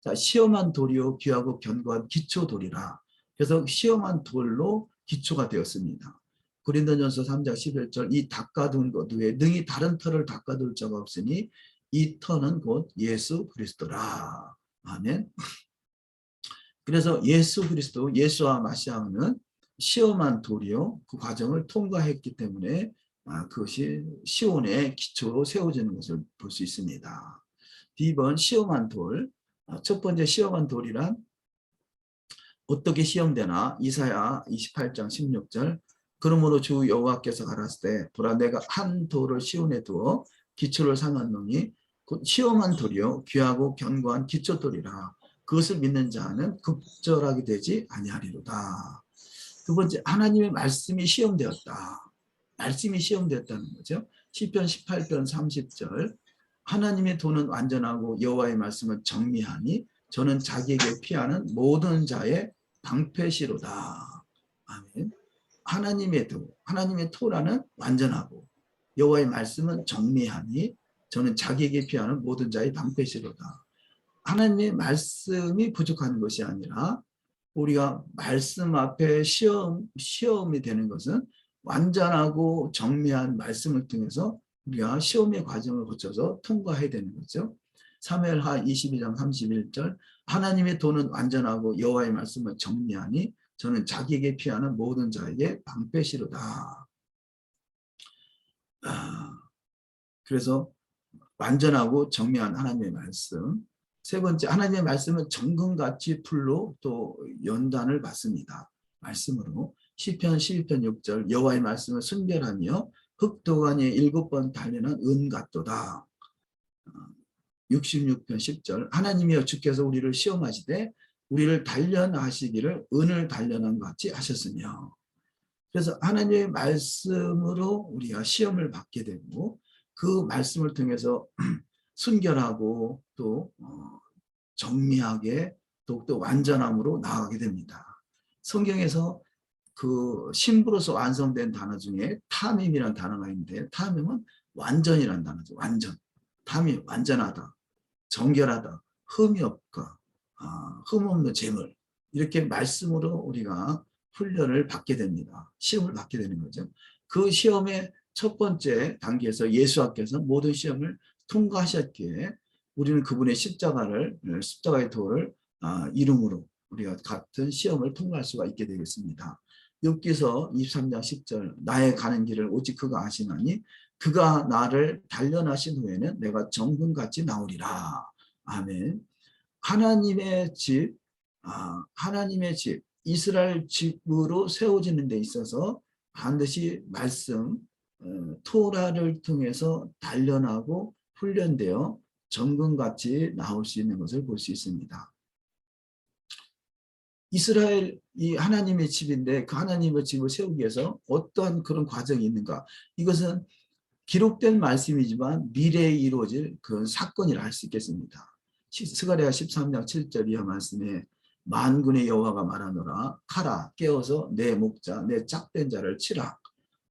A: 자, 시험한 돌이요 귀하고 견고한 기초돌이라. 그래서 시험한 돌로 기초가 되었습니다. 고린도전서 3장 11절 이 닦아둔 것 외에 능히 다른 터를 닦아둘 자가 없으니 이 터는 곧 예수 그리스도라. 아멘. 그래서 예수 그리스도, 예수와 마시아는 시험한 도리요. 그 과정을 통과했기 때문에 그것이 시온의 기초로 세워지는 것을 볼 수 있습니다. B번 시험한 돌. 첫 번째 시험한 돌이란 어떻게 시험되나? 이사야 28장 16절. 그러므로 주 여호와께서 가라사대 보라 내가 한 돌을 시온에 두어 기초를 삼았노니 곧 시험한 돌이요 귀하고 견고한 기초돌이라. 그것을 믿는 자는 급절하게 되지 아니하리로다. 두 번째, 하나님의 말씀이 시험되었다. 말씀이 시험되었다는 거죠. 시편 18편 30절. 하나님의 도는 완전하고 여호와의 말씀은 정미하니 저는 자기에게 피하는 모든 자의 방패시로다. 아멘. 하나님의 도, 하나님의 토라는 완전하고 여호와의 말씀은 정미하니 저는 자기에게 피하는 모든 자의 방패시로다. 하나님의 말씀이 부족한 것이 아니라 우리가 말씀 앞에 시험이 되는 것은 완전하고 정밀한 말씀을 통해서 우리가 시험의 과정을 거쳐서 통과해야 되는 거죠. 사무엘하 22장 31절 하나님의 도는 완전하고 여호와의 말씀은 정밀하니 저는 자기에게 피하는 모든 자에게 방패시로다. 그래서 완전하고 정밀한 하나님의 말씀. 세 번째, 하나님의 말씀은 정금같이 풀로 또 연단을 받습니다. 말씀으로. 시편 12편 6절 여호와의 말씀은 순결하며 흑도가니에 7번 달리는 은 같도다. 66편 10절 하나님이여 주께서 우리를 시험하시되 우리를 단련하시기를 은을 단련한 것 같이 하셨으며. 그래서 하나님의 말씀으로 우리가 시험을 받게 되고 그 말씀을 통해서 순결하고 또 정밀하게 또 완전함으로 나아가게 됩니다. 성경에서 그 신부로서 완성된 단어 중에 탐임이라는 단어가 있는데 탐임은 완전이라는 단어죠. 완전. 탐임, 완전하다, 정결하다, 흠이 없다, 흠 없는 재물. 이렇게 말씀으로 우리가 훈련을 받게 됩니다. 시험을 받게 되는 거죠. 그 시험의 첫 번째 단계에서 예수께서 모든 시험을 통과하셨기에 우리는 그분의 십자가의 도를 이름으로 우리가 같은 시험을 통과할 수가 있게 되겠습니다. 욥기서 23장 10절 나의 가는 길을 오직 그가 아시나니 그가 나를 단련하신 후에는 내가 정금같이 나오리라. 아멘. 하나님의 집, 하나님의 집, 이스라엘 집으로 세워지는 데 있어서 반드시 말씀, 토라를 통해서 단련하고 훈련되어 정금같이 나올 수 있는 것을 볼 수 있습니다. 이스라엘이 하나님의 집인데 그 하나님의 집을 세우기 위해서 어떠한 그런 과정이 있는가? 이것은 기록된 말씀이지만 미래에 이루어질 그런 사건이라 할 수 있겠습니다. 스가랴 13장 7절 이하 말씀에 만군의 여호와가 말하노라 가라 깨어서 내 목자 내 짝된 자를 치라.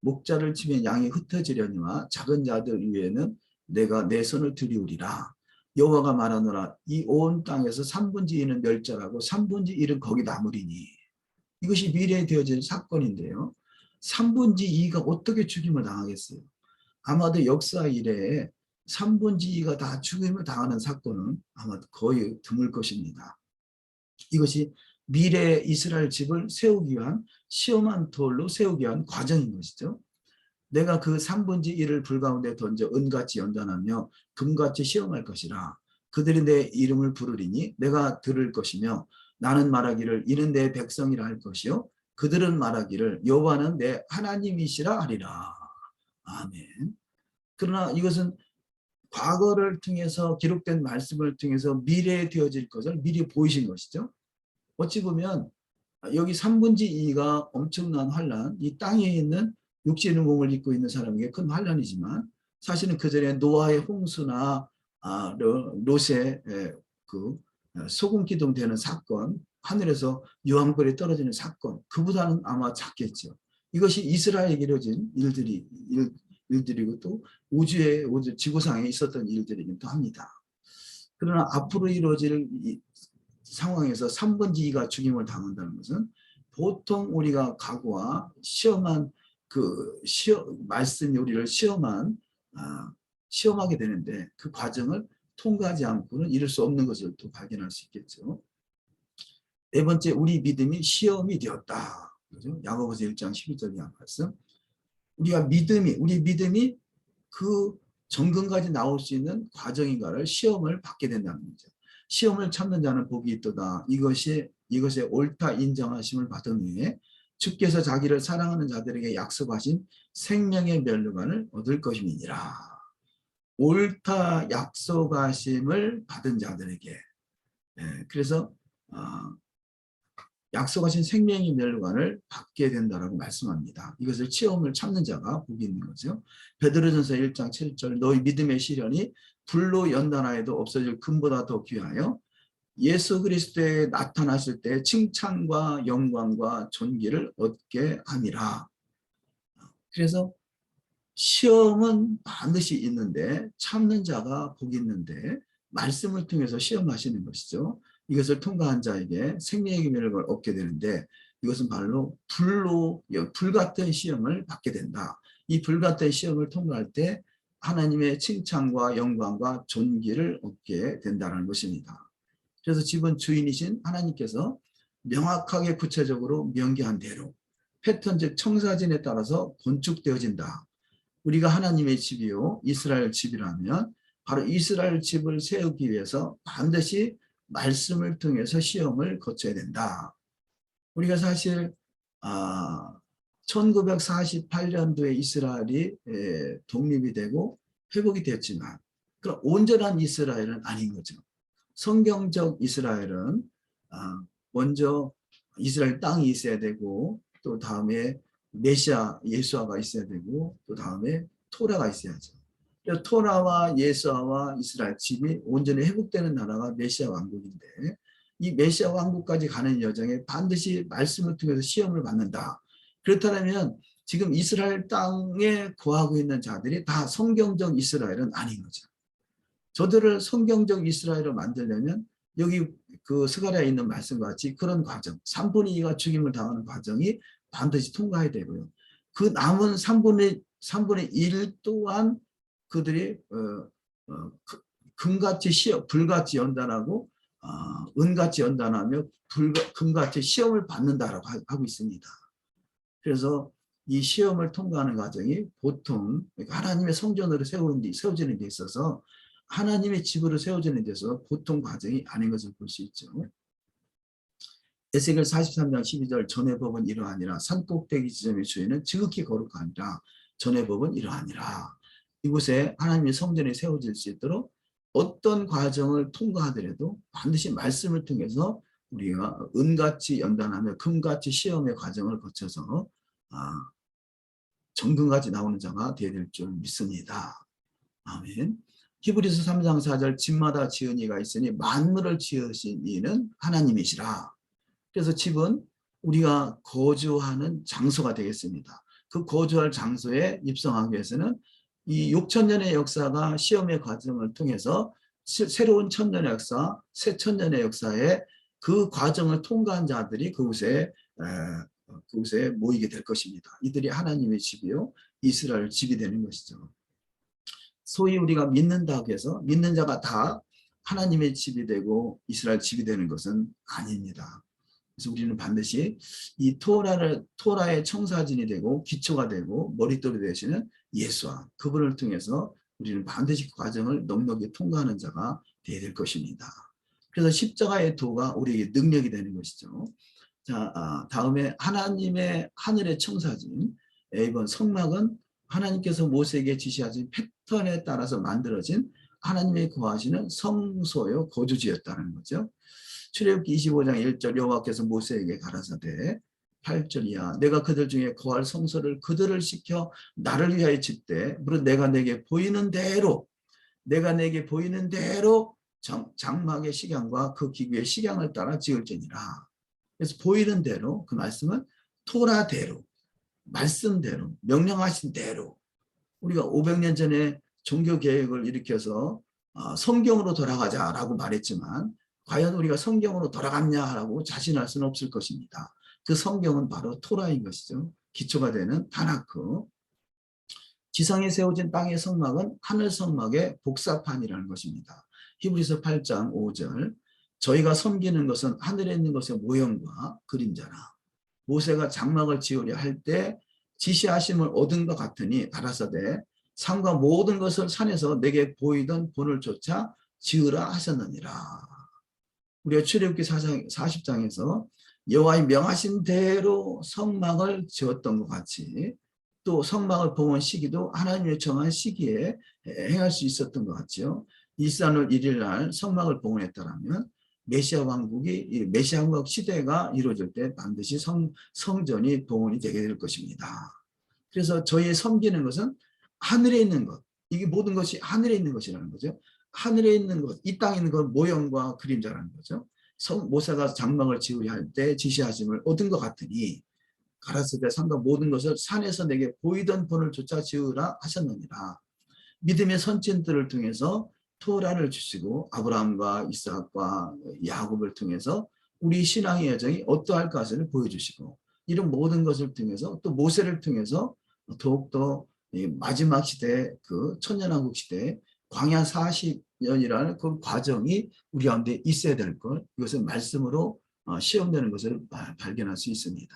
A: 목자를 치면 양이 흩어지려니와 작은 자들 위에는 내가 내 손을 들이우리라. 여호와가 말하노라 이 온 땅에서 3분의 2는 멸절하고 3분의 1은 거기 남으리니. 이것이 미래에 되어질 사건인데요. 3분의 2가 어떻게 죽임을 당하겠어요? 아마도 역사 이래에 3분의 2가 다 죽임을 당하는 사건은 아마 거의 드물 것입니다. 이것이 미래 이스라엘 집을 세우기 위한 시험한 돌로 세우기 위한 과정인 것이죠. 내가 그 3분의 1을 불 가운데 던져 은같이 연단하며 금같이 시험할 것이라. 그들이 내 이름을 부르리니 내가 들을 것이며 나는 말하기를 이는 내 백성이라 할 것이요 그들은 말하기를 여호와는 내 하나님이시라 하리라. 아멘. 그러나 이것은 과거를 통해서 기록된 말씀을 통해서 미래에 되어질 것을 미리 보이신 것이죠. 어찌 보면 여기 3분의 2가 엄청난 환란, 이 땅에 있는 육신의 몸을 입고 있는 사람에게 큰 환란이지만 사실은 그 전에 노아의 홍수나 롯의 그 소금 기둥되는 사건, 하늘에서 유황불이 떨어지는 사건, 그보다는 아마 작겠죠. 이것이 이스라엘에게 이루어진 일들이고 또 우주 지구상에 있었던 일들이긴 또 합니다. 그러나 앞으로 이루어질 상황에서 3분의 2가 죽임을 당한다는 것은 보통 우리가 각오와 시험한 말씀이 우리를 시험하게 되는데 그 과정을 통과하지 않고는 이룰 수 없는 것을 또 발견할 수 있겠죠. 네 번째, 우리 믿음이 시험이 되었다. 그죠? 야고보서 1장 12절 이하 말씀. 우리 믿음이 그 정금까지 나올 수 있는 과정인가를 시험을 받게 된다는 거죠. 시험을 참는 자는 복이 있도다. 이것에 옳다 인정하심을 받은 후에 주께서 자기를 사랑하는 자들에게 약속하신 생명의 면류관을 얻을 것임이니라. 옳다 약속하심을 받은 자들에게. 그래서 약속하신 생명의 멸관을 받게 된다라고 말씀합니다. 이것을 시험을 참는 자가 복이 있는 거죠. 베드로전서 1장 7절 너희 믿음의 시련이 불로 연단하여도 없어질 금보다 더 귀하여 예수 그리스도에 나타나실 때 칭찬과 영광과 존귀를 얻게 함이라. 그래서 시험은 반드시 있는데 참는 자가 복이 있는데 말씀을 통해서 시험하시는 것이죠. 이것을 통과한 자에게 생명의 기회를 얻게 되는데 이것은 바로 불같은 시험을 받게 된다. 이 불같은 시험을 통과할 때 하나님의 칭찬과 영광과 존귀를 얻게 된다는 것입니다. 그래서 집은 주인이신 하나님께서 명확하게 구체적으로 명기한 대로 패턴 즉 청사진에 따라서 건축되어진다. 우리가 하나님의 집이요 이스라엘 집이라면 바로 이스라엘 집을 세우기 위해서 반드시 말씀을 통해서 시험을 거쳐야 된다. 우리가 사실 1948년도에 이스라엘이 독립이 되고 회복이 됐지만 그런 온전한 이스라엘은 아닌 거죠. 성경적 이스라엘은 먼저 이스라엘 땅이 있어야 되고 또 다음에 메시아 예수아가 있어야 되고 또 다음에 토라가 있어야죠. 토라와 예수아와 이스라엘 집이 온전히 회복되는 나라가 메시아 왕국인데 이 메시아 왕국까지 가는 여정에 반드시 말씀을 통해서 시험을 받는다. 그렇다면 지금 이스라엘 땅에 거하고 있는 자들이 다 성경적 이스라엘은 아닌 거죠. 저들을 성경적 이스라엘로 만들려면 여기 그 스가랴에 있는 말씀과 같이 그런 과정, 3분의 2가 죽임을 당하는 과정이 반드시 통과해야 되고요. 그 남은 3분의 1 또한 그들이 금같이 불같이 연단하고 은같이 연단하며 금같이 시험을 받는다라고 하고 있습니다. 그래서 이 시험을 통과하는 과정이 보통 하나님의 성전으로 세워지는 데 있어서 하나님의 집으로 세워지는 데서 보통 과정이 아닌 것을 볼 수 있죠. 에스겔 43장 12절 전의 법은 이러하니라 산꼭대기 지점의 주인은 지극히 거룩하니라 전의 법은 이러하니라. 이곳에 하나님의 성전이 세워질 수 있도록 어떤 과정을 통과하더라도 반드시 말씀을 통해서 우리가 은같이 연단하며 금같이 시험의 과정을 거쳐서 정금같이 나오는 자가 되어야 될 줄 믿습니다. 아멘. 히브리서 3장 4절 집마다 지은 이가 있으니 만물을 지으신 이는 하나님이시라. 그래서 집은 우리가 거주하는 장소가 되겠습니다. 그 거주할 장소에 입성하기 위해서는 이 6천년의 역사가 시험의 과정을 통해서 새로운 천년의 역사, 새 천년의 역사에 그 과정을 통과한 자들이 그곳에 모이게 될 것입니다. 이들이 하나님의 집이요 이스라엘 집이 되는 것이죠. 소위 우리가 믿는다고 해서 믿는 자가 다 하나님의 집이 되고 이스라엘 집이 되는 것은 아닙니다. 그래서 우리는 반드시 이 토라의 청사진이 되고 기초가 되고 머릿돌이 되시는 예수와 그분을 통해서 우리는 반드시 그 과정을 넉넉히 통과하는 자가 되어야 될 것입니다. 그래서 십자가의 도가 우리에게 능력이 되는 것이죠. 자, 다음에 하나님의 하늘의 청사진, 이번 성막은 하나님께서 모세에게 지시하신 패턴에 따라서 만들어진 하나님의 거하시는 성소요 거주지였다는 거죠. 출애굽기 25장 1절 여호와께서 모세에게 가라사대 8절 이하 내가 그들 중에 거할 성소를 그들을 시켜 나를 위하여 짓되 무릇 내가 내게 보이는 대로 장막의 식양과 그 기구의 식양을 따라 지을지니라. 그래서 보이는 대로 그 말씀은 토라대로 말씀대로 명령하신 대로 우리가 500년 전에 종교개혁을 일으켜서 성경으로 돌아가자라고 말했지만 과연 우리가 성경으로 돌아갔냐라고 자신할 수는 없을 것입니다. 그 성경은 바로 토라인 것이죠. 기초가 되는 타나크. 지성에 세워진 땅의 성막은 하늘 성막의 복사판이라는 것입니다. 히브리서 8장 5절 저희가 섬기는 것은 하늘에 있는 것의 모형과 그림자라. 모세가 장막을 지으려 할 때 지시하심을 얻은 것 같으니 가라사대 산과 모든 것을 산에서 내게 보이던 본을 쫓아 지으라 하셨느니라. 우리가 출애굽기 40장에서 여호와의 명하신 대로 성막을 지었던 것 같이 또 성막을 봉헌 시기도 하나님의 정한 시기에 행할 수 있었던 것 같죠. 이스라엘 1일 날 성막을 봉헌했다라면 메시아 왕국이 메시아 왕국 시대가 이루어질 때 반드시 성전이 봉헌이 되게 될 것입니다. 그래서 저희의 섬기는 것은 하늘에 있는 것, 이게 모든 것이 하늘에 있는 것이라는 거죠. 하늘에 있는 것, 이 땅에 있는 것 모형과 그림자라는 거죠. 모세가 장막을 지으려 할 때 지시하심을 얻은 것 같으니 가라사대 산과 모든 것을 산에서 내게 보이던 본을 쫓아 지으라 하셨느니라. 믿음의 선진들을 통해서 토라를 주시고 아브라함과 이삭과 야곱을 통해서 우리 신앙의 여정이 어떠할 것을 보여주시고 이런 모든 것을 통해서 또 모세를 통해서 더욱더 마지막 시대 그 천년왕국 시대 광야 40년이라는 그 과정이 우리 가운데 있어야 될 것, 이것은 말씀으로 시험되는 것을 발견할 수 있습니다.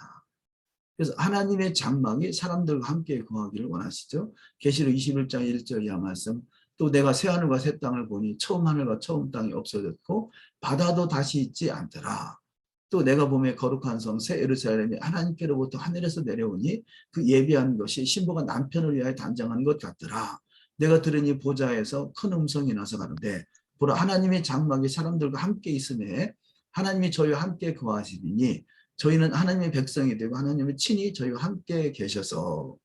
A: 그래서 하나님의 장막이 사람들과 함께 거하기를 원하시죠. 계시록 21장 1절 이하 말씀 또 내가 새 하늘과 새 땅을 보니 처음 하늘과 처음 땅이 없어졌고 바다도 다시 있지 않더라. 또 내가 보매 거룩한 성 새 예루살렘이 하나님께로부터 하늘에서 내려오니 그 예비한 것이 신부가 남편을 위하여 단장한 것 같더라. 내가 들으니 보좌에서 큰 음성이 나서 가는데 보라 하나님의 장막이 사람들과 함께 있음에 하나님이 저희와 함께 거하시니 저희는 하나님의 백성이 되고 하나님의 친히 저희와 함께 계셔서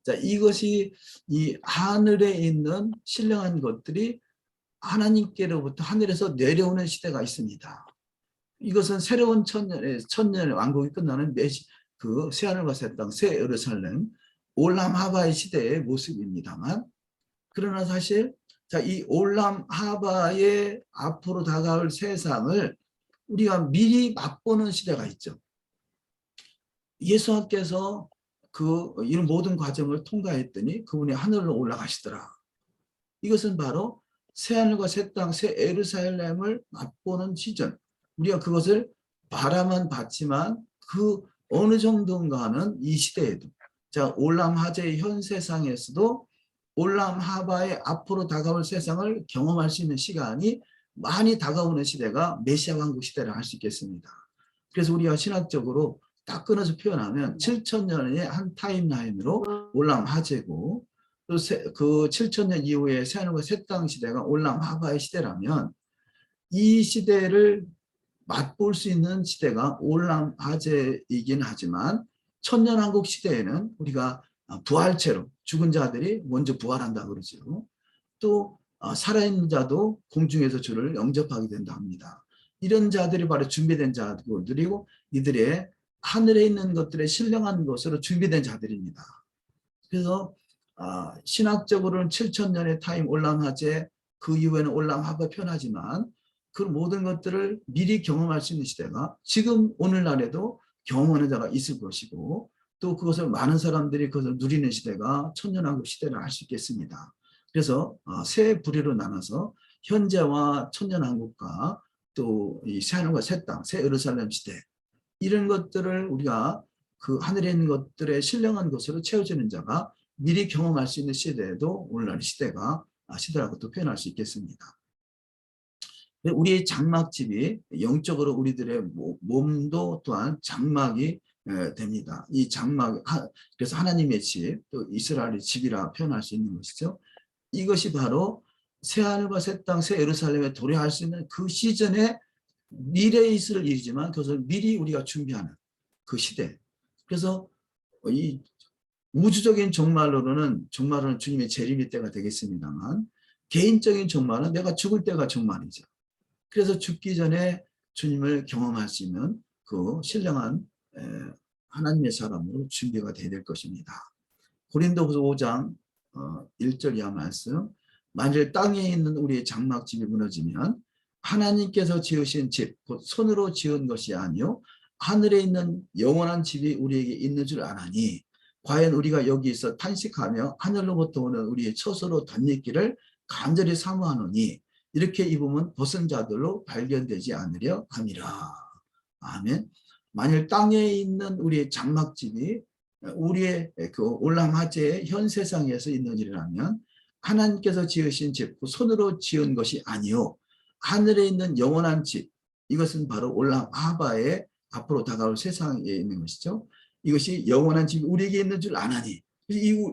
A: 자 이것이 이 하늘에 있는 신령한 것들이 하나님께로부터 하늘에서 내려오는 시대가 있습니다. 이것은 새로운 천년의 왕국이 끝나는 그 새하늘과 새 땅, 새 예루살렘, 올람 하바의 시대의 모습입니다만 그러나 사실 자, 이 올람 하바의 앞으로 다가올 세상을 우리가 미리 맛보는 시대가 있죠. 예수님께서 이런 모든 과정을 통과했더니 그분이 하늘로 올라가시더라. 이것은 바로 새하늘과 새 땅, 새 예루살렘을 맛보는 시점. 우리가 그것을 바라만 봤지만 그 어느 정도인가는 이 시대에도 자 올람 하제의 현 세상에서도 올람 하바의 앞으로 다가올 세상을 경험할 수 있는 시간이 많이 다가오는 시대가 메시아 왕국 시대라 할 수 있겠습니다. 그래서 우리가 신학적으로 딱 끊어서 표현하면 7,000년의 한 타임라인으로 올람 하제고 또 그 7,000년 이후에 새하늘과 새 땅 시대가 올람 하바의 시대라면 이 시대를 맛볼 수 있는 시대가 올람 하제이긴 하지만 천년왕국 시대에는 우리가 부활체로 죽은 자들이 먼저 부활한다 그러죠. 또 살아있는 자도 공중에서 주를 영접하게 된다 합니다. 이런 자들이 바로 준비된 자들이고 이들의 하늘에 있는 것들의 신령한 것으로 준비된 자들입니다. 그래서 신학적으로는 7,000년의 타임 올람 하제 그 이후에는 올람 하바 편하지만 그 모든 것들을 미리 경험할 수 있는 시대가 지금 오늘날에도 경험하는 자가 있을 것이고 또 그것을 많은 사람들이 그것을 누리는 시대가 천년왕국 시대를 할 수 있겠습니다. 그래서 세 부류로 나눠서 현재와 천년왕국과 또 이 새하늘과 새 땅, 새 예루살렘 시대 이런 것들을 우리가 그 하늘에 있는 것들의 신령한 것으로 채워지는 자가 미리 경험할 수 있는 시대에도 오늘날 시대가 시대라고 또 표현할 수 있겠습니다. 우리의 장막집이 영적으로 우리들의 몸도 또한 장막이 됩니다. 이 장막, 그래서 하나님의 집, 또 이스라엘의 집이라 표현할 수 있는 것이죠. 이것이 바로 새하늘과 새 땅, 새 예루살렘에 도래할 수 있는 그 시즌에 미래에 있을 일이지만 그것을 미리 우리가 준비하는 그 시대. 그래서 이 우주적인 종말로는 주님의 재림의 때가 되겠습니다만 개인적인 종말은 내가 죽을 때가 종말이죠. 그래서 죽기 전에 주님을 경험할 수 있는 그 신령한 하나님의 사람으로 준비가 되어야 될 것입니다. 고린도후서 5장 1절 이하 말씀 만일 땅에 있는 우리의 장막집이 무너지면 하나님께서 지으신 집, 곧 손으로 지은 것이 아니요 하늘에 있는 영원한 집이 우리에게 있는 줄 아나니 과연 우리가 여기서 탄식하며 하늘로부터 오는 우리의 처소로 덧입기를 간절히 사모하노니 이렇게 입으면 벗은 자들로 발견되지 않으려 함이라. 아멘. 만일 땅에 있는 우리의 장막집이 우리의 그 올람하제의 현 세상에서 있는 일이라면 하나님께서 지으신 집, 손으로 지은 것이 아니요 하늘에 있는 영원한 집, 이것은 바로 올람하바의 앞으로 다가올 세상에 있는 것이죠. 이것이 영원한 집이 우리에게 있는 줄 아나니,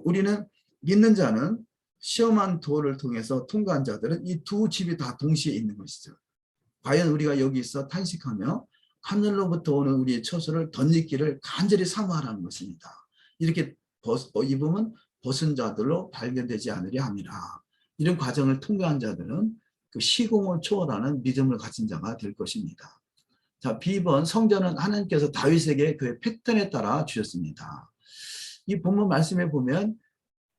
A: 우리는 믿는 자는 시험한 도를 통해서 통과한 자들은 이 두 집이 다 동시에 있는 것이죠. 과연 우리가 여기서 탄식하며 하늘로부터 오는 우리의 처소를 덧입기를 간절히 사모하라는 것입니다. 이렇게 입으면 벗은 자들로 발견되지 않으려 함이라. 이런 과정을 통과한 자들은 그 시공을 초월하는 믿음을 가진 자가 될 것입니다. 자, B번, 성전은 하나님께서 다윗에게 그의 패턴에 따라 주셨습니다. 이 본문 말씀에 보면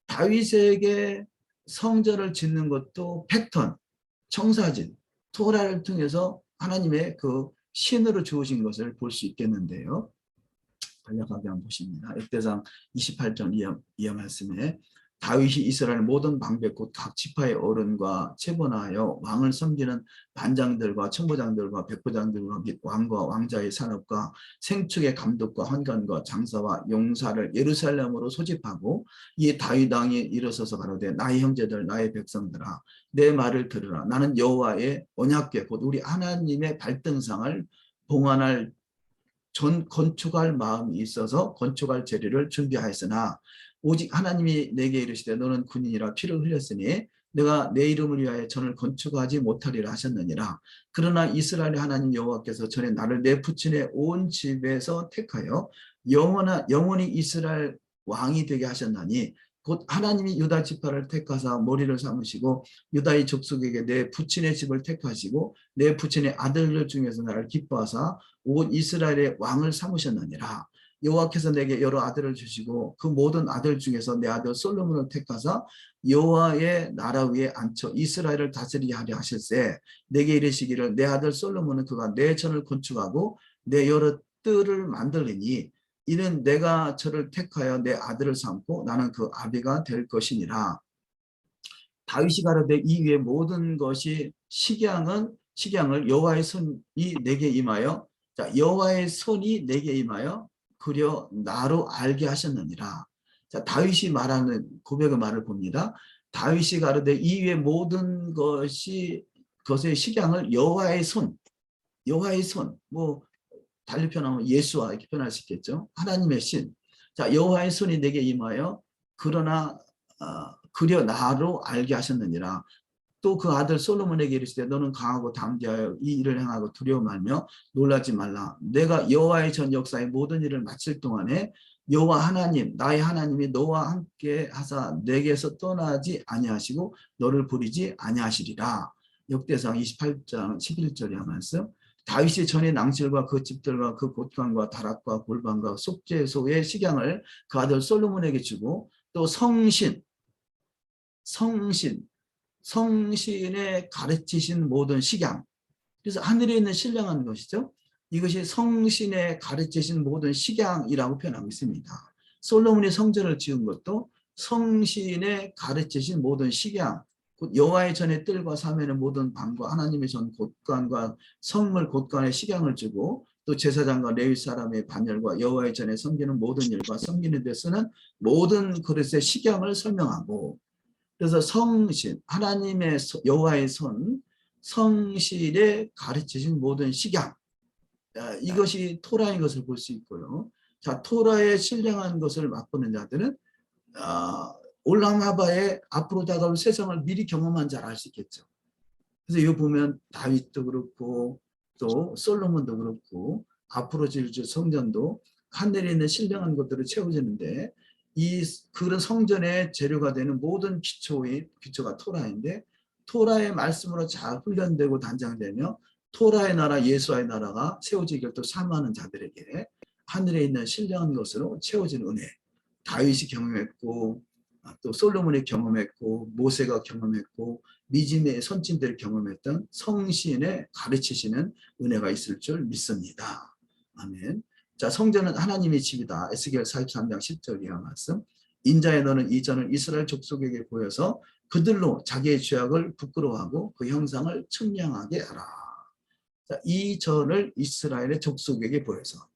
A: 다윗에게 성전을 짓는 것도 패턴, 청사진, 토라를 통해서 하나님의 그 신으로 주어진 것을 볼 수 있겠는데요. 간략하게 한번 보십니다. 역대상 28장 이하 말씀에 다윗이 이스라엘 모든 방백 곧 각 지파의 어른과 체분하여 왕을 섬기는 반장들과 청부장들과 백부장들과 및 왕과 왕자의 산업과 생축의 감독과 환관과 장사와 용사를 예루살렘으로 소집하고 이 다윗 왕이 일어서서 가로되 나의 형제들 나의 백성들아 내 말을 들으라. 나는 여호와의 언약궤 곧 우리 하나님의 발등상을 봉헌할 건축할 마음이 있어서 건축할 재료를 준비하였으나 오직 하나님이 내게 이르시되 너는 군인이라 피를 흘렸으니 내가 내 이름을 위하여 전을 건축하지 못하리라 하셨느니라. 그러나 이스라엘의 하나님 여호와께서 전에 나를 내 부친의 온 집에서 택하여 영원히 이스라엘 왕이 되게 하셨나니 곧 하나님이 유다 지파를 택하사 머리를 삼으시고 유다의 족속에게 내 부친의 집을 택하시고 내 부친의 아들들 중에서 나를 기뻐하사 온 이스라엘의 왕을 삼으셨느니라. 여호와께서 내게 여러 아들을 주시고 그 모든 아들 중에서 내 아들 솔로몬을 택하사 여호와의 나라 위에 앉혀 이스라엘을 다스리게 하려 하실세 내게 이르시기를 내 아들 솔로몬은 그가 내 전을 건축하고 내 여러 뜰을 만들리니 이는 내가 저를 택하여 내 아들을 삼고 나는 그 아비가 될 것이니라. 다윗이 가로되 이 위에 모든 것이 식양을 여호와의 손이 내게 임하여 자 여호와의 손이 내게 임하여 그려 나로 알게 하셨느니라. 자 다윗이 말하는 고백의 말을 봅니다. 다윗이 가로되 이 위에 모든 것의 식양을 여호와의 손 뭐 달리 표현하면 예수와 이렇게 표현할 수 있겠죠. 하나님의 신. 자 여호와의 손이 내게 임하여 그러나 그려 나로 알게 하셨느니라. 또 그 아들 솔로몬에게 이르시되 너는 강하고 담대하여 이 일을 행하고 두려워 말며 놀라지 말라. 내가 여호와의 전 역사의 모든 일을 마칠 동안에 여호와 하나님 나의 하나님이 너와 함께 하사 내게서 떠나지 아니하시고 너를 버리지 아니하시리라. 역대상 28장 11절의 말씀. 다윗이 전에 낭실과 그 집들과 그 곳간과 다락과 골방과 속죄소의 식양을 그 아들 솔로몬에게 주고 또 성신의 가르치신 모든 식양. 그래서 하늘에 있는 신령한 것이죠. 이것이 성신의 가르치신 모든 식양이라고 표현하고 있습니다. 솔로몬이 성전을 지은 것도 성신의 가르치신 모든 식양, 곧 여호와의 전에 뜰과 사면의 모든 방과 하나님의 전 곳간과 성물 곳간의 식양을 주고 또 제사장과 레위 사람의 반열과 여호와의 전에 섬기는 모든 일과 섬기는 데 쓰는 모든 그릇의 식양을 설명하고 그래서 성신, 하나님의 여호와의 손, 성실에 가르치신 모든 식양 이것이 토라인 것을 볼 수 있고요. 자 토라의 신령한 것을 맛보는 자들은 올람하바의 앞으로 다가올 세상을 미리 경험한 자라 할 수 있겠죠. 그래서 이거 보면 다윗도 그렇고 또 솔로몬도 그렇고 앞으로 지을 성전도 하늘에 있는 신령한 것들을 채워지는데 이 그런 성전의 재료가 되는 모든 기초가 토라인데 토라의 말씀으로 잘 훈련되고 단장되며 토라의 나라 예수와의 나라가 세워지기를 또 사모하는 자들에게 하늘에 있는 신령한 것으로 채워진 은혜 다윗이 경험했고 또 솔로몬이 경험했고 모세가 경험했고 미즘의 선진들이 경험했던 성신의 가르치시는 은혜가 있을 줄 믿습니다. 아멘. 자 성전은 하나님의 집이다. 에스겔 43장 10절 이하 말씀. 인자의 너는 이 전을 이스라엘 족속에게 보여서 그들로 자기의 죄악을 부끄러워하고 그 형상을 측량하게 하라. 자, 이 전을 이스라엘의 족속에게 보여서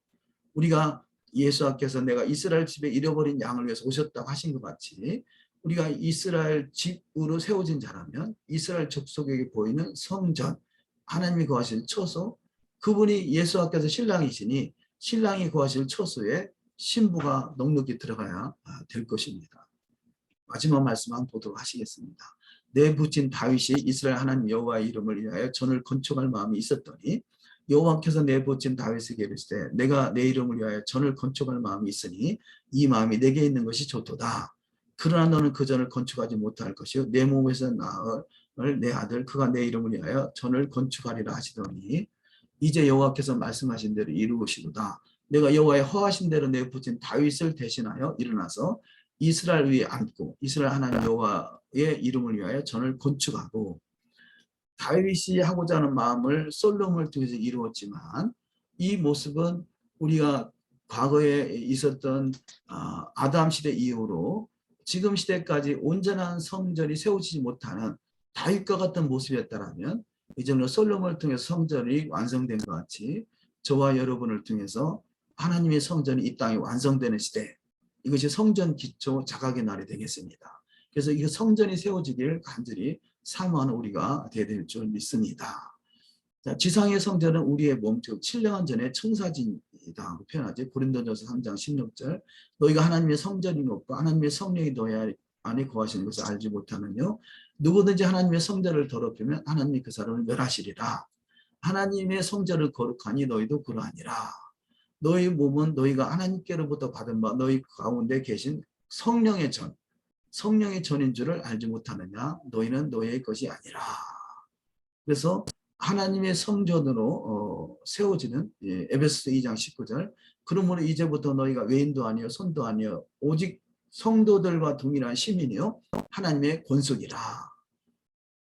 A: 우리가 예수께서 내가 이스라엘 집에 잃어버린 양을 위해서 오셨다고 하신 것 같이 우리가 이스라엘 집으로 세워진 자라면 이스라엘 족속에게 보이는 성전, 하나님이 거하실 처소, 그분이 예수께서 신랑이시니 신랑이 거하실 처소에 신부가 넉넉히 들어가야 될 것입니다. 마지막 말씀 한번 보도록 하시겠습니다. 내 부친 다윗이 이스라엘 하나님 여호와의 이름을 위하여 전을 건축할 마음이 있었더니 여호와께서 내 부친 다윗에게 이르시되 내가 내 이름을 위하여 전을 건축할 마음이 있으니 이 마음이 내게 있는 것이 좋도다. 그러나 너는 그 전을 건축하지 못할 것이요 내 몸에서 나을 내 아들 그가 내 이름을 위하여 전을 건축하리라 하시더니 이제 여호와께서 말씀하신 대로 이루시도다. 내가 여호와의 허하신 대로 내 부친 다윗을 대신하여 일어나서 이스라엘 위에 앉고 이스라엘 하나님 여호와의 이름을 위하여 전을 건축하고 다윗이 하고자 하는 마음을 솔로몬을 통해서 이루었지만 이 모습은 우리가 과거에 있었던 아담 시대 이후로 지금 시대까지 온전한 성전이 세워지지 못하는 다윗과 같은 모습이었다면 이제는 솔로몬을 통해서 성전이 완성된 것 같이 저와 여러분을 통해서 하나님의 성전이 이 땅에 완성되는 시대, 이것이 성전 기초 자각의 날이 되겠습니다. 그래서 이 성전이 세워지길 간절히 사모하는 우리가 되어야 될 줄 믿습니다. 자, 지상의 성전은 우리의 몸, 즉 신령한 전의 청사진이다 표현하지. 고린도전서 3장 16절 너희가 하나님의 성전이 높고 하나님의 성령이 너희 안에 거하시는 것을 알지 못하느뇨. 누구든지 하나님의 성전을 더럽히면 하나님이 그 사람을 멸하시리라. 하나님의 성전을 거룩하니 너희도 그러하니라. 너희 몸은 너희가 하나님께로부터 받은 바 너희 가운데 계신 성령의 전, 성령의 전인 줄을 알지 못하느냐. 너희는 너희의 것이 아니라. 그래서 하나님의 성전으로 세워지는 에베소서 2장 19절 그러므로 이제부터 너희가 외인도 아니요 손도 아니요 오직 성도들과 동일한 시민이요 하나님의 권속이라.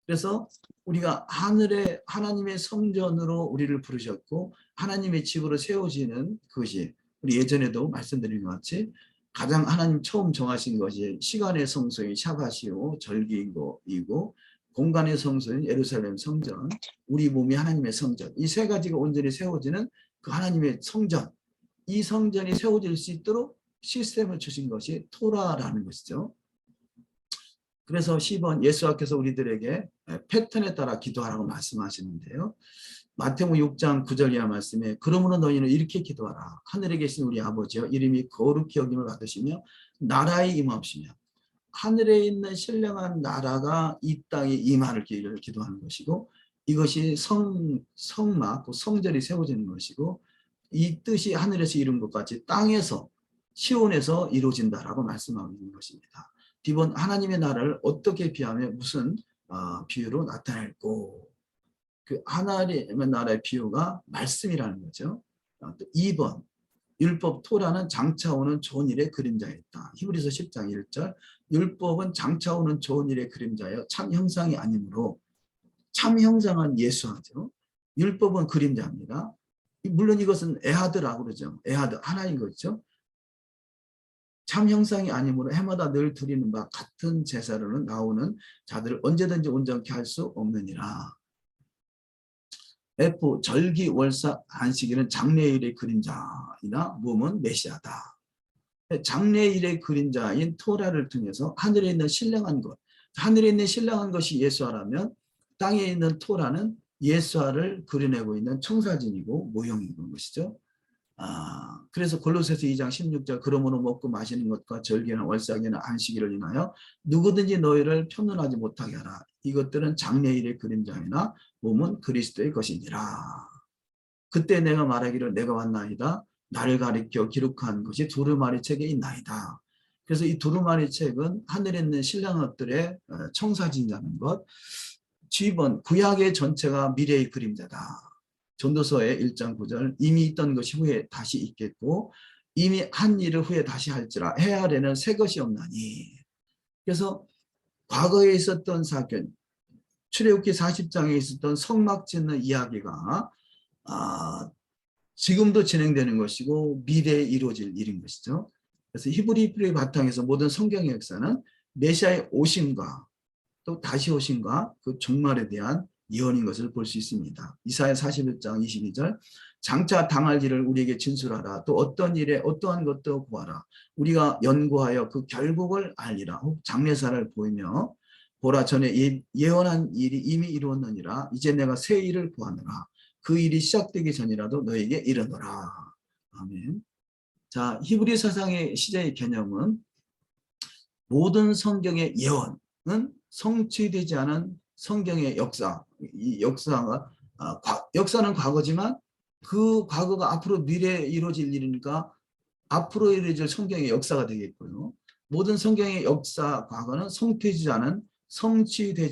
A: 그래서 우리가 하늘의 하나님의 성전으로 우리를 부르셨고 하나님의 집으로 세워지는 그것이 우리 예전에도 말씀드린 것 같이 가장 하나님 처음 정하신 것이 시간의 성소인 샤바시오 절기이고 공간의 성소인 예루살렘 성전, 우리 몸이 하나님의 성전, 이 세 가지가 온전히 세워지는 그 하나님의 성전, 이 성전이 세워질 수 있도록 시스템을 주신 것이 토라라는 것이죠. 그래서 10번 예수께서 우리들에게 패턴에 따라 기도하라고 말씀하시는데요. 마태복음 6장 9절 이하 말씀에 그러므로 너희는 이렇게 기도하라. 하늘에 계신 우리 아버지여 이름이 거룩히 여김을 받으시며 나라의 임하옵시며 하늘에 있는 신령한 나라가 이 땅에 임하를 기도하는 것이고 이것이 성막, 성전이 세워지는 것이고 이 뜻이 하늘에서 이룬 것 같이 땅에서 시온에서 이루어진다라고 말씀하고 있는 것입니다. 디본 하나님의 나라를 어떻게 비하며 무슨 비유로 나타낼고 그 하나님의 나라의 비유가 말씀이라는 거죠. 또 2번 율법 토라는 장차오는 좋은 일의 그림자였다. 히브리서 10장 1절 율법은 장차오는 좋은 일의 그림자여 참 형상이 아니므로 참 형상은 예수하죠. 율법은 그림자입니다. 물론 이것은 에하드라고 그러죠. 에하드 하나인 거죠. 참 형상이 아니므로 해마다 늘 드리는 바 같은 제사로는 나오는 자들을 언제든지 온전케 할 수 없느니라. F 절기 월사 안식일은 장래일의 그림자이나 몸은 메시아다. 장래일의 그림자인 토라를 통해서 하늘에 있는 신령한 것, 하늘에 있는 신령한 것이 예수아라면 땅에 있는 토라는 예수아를 그려내고 있는 청사진이고 모형인 것이죠. 그래서 골로새서 2장 16절 그러므로 먹고 마시는 것과 절기나 월삭이나 안식일을 인하여 누구든지 너희를 편론하지 못하게 하라. 이것들은 장래일의 그림자이나 몸은 그리스도의 것이니라. 그때 내가 말하기를 내가 왔나이다. 나를 가리켜 기록한 것이 두루마리 책에 있나이다. 그래서 이 두루마리 책은 하늘에 있는 신령것들의 청사진이라는 것. G번 구약의 전체가 미래의 그림자다. 전도서의 1장 9절 이미 있던 것이 후에 다시 있겠고 이미 한 일을 후에 다시 할지라 해 아래는 새 것이 없나니. 그래서 과거에 있었던 사건 출애굽기 40장에 있었던 성막 짓는 이야기가 지금도 진행되는 것이고 미래에 이루어질 일인 것이죠. 그래서 히브리의 바탕에서 모든 성경의 역사는 메시아의 오심과 또 다시 오심과 그 종말에 대한 예언인 것을 볼 수 있습니다. 이사야 41장 22절 장차 당할 일을 우리에게 진술하라. 또 어떤 일에 어떠한 것도 구하라. 우리가 연구하여 그 결국을 알리라. 장래사를 보이며 보라 전에 예언한 일이 이미 이루었느니라. 이제 내가 새 일을 구하노라. 그 일이 시작되기 전이라도 너에게 이르노라. 아멘. 자, 히브리 사상의 시제의 개념은 모든 성경의 예언은 성취되지 않은 성경의 역사, 이 역사가 역사는 과거지만 그 과거가 앞으로 미래에 이루어질 일이니까 앞으로 이루어질 성경의 역사가 되겠고요. 모든 성경의 역사 과거는 성취되지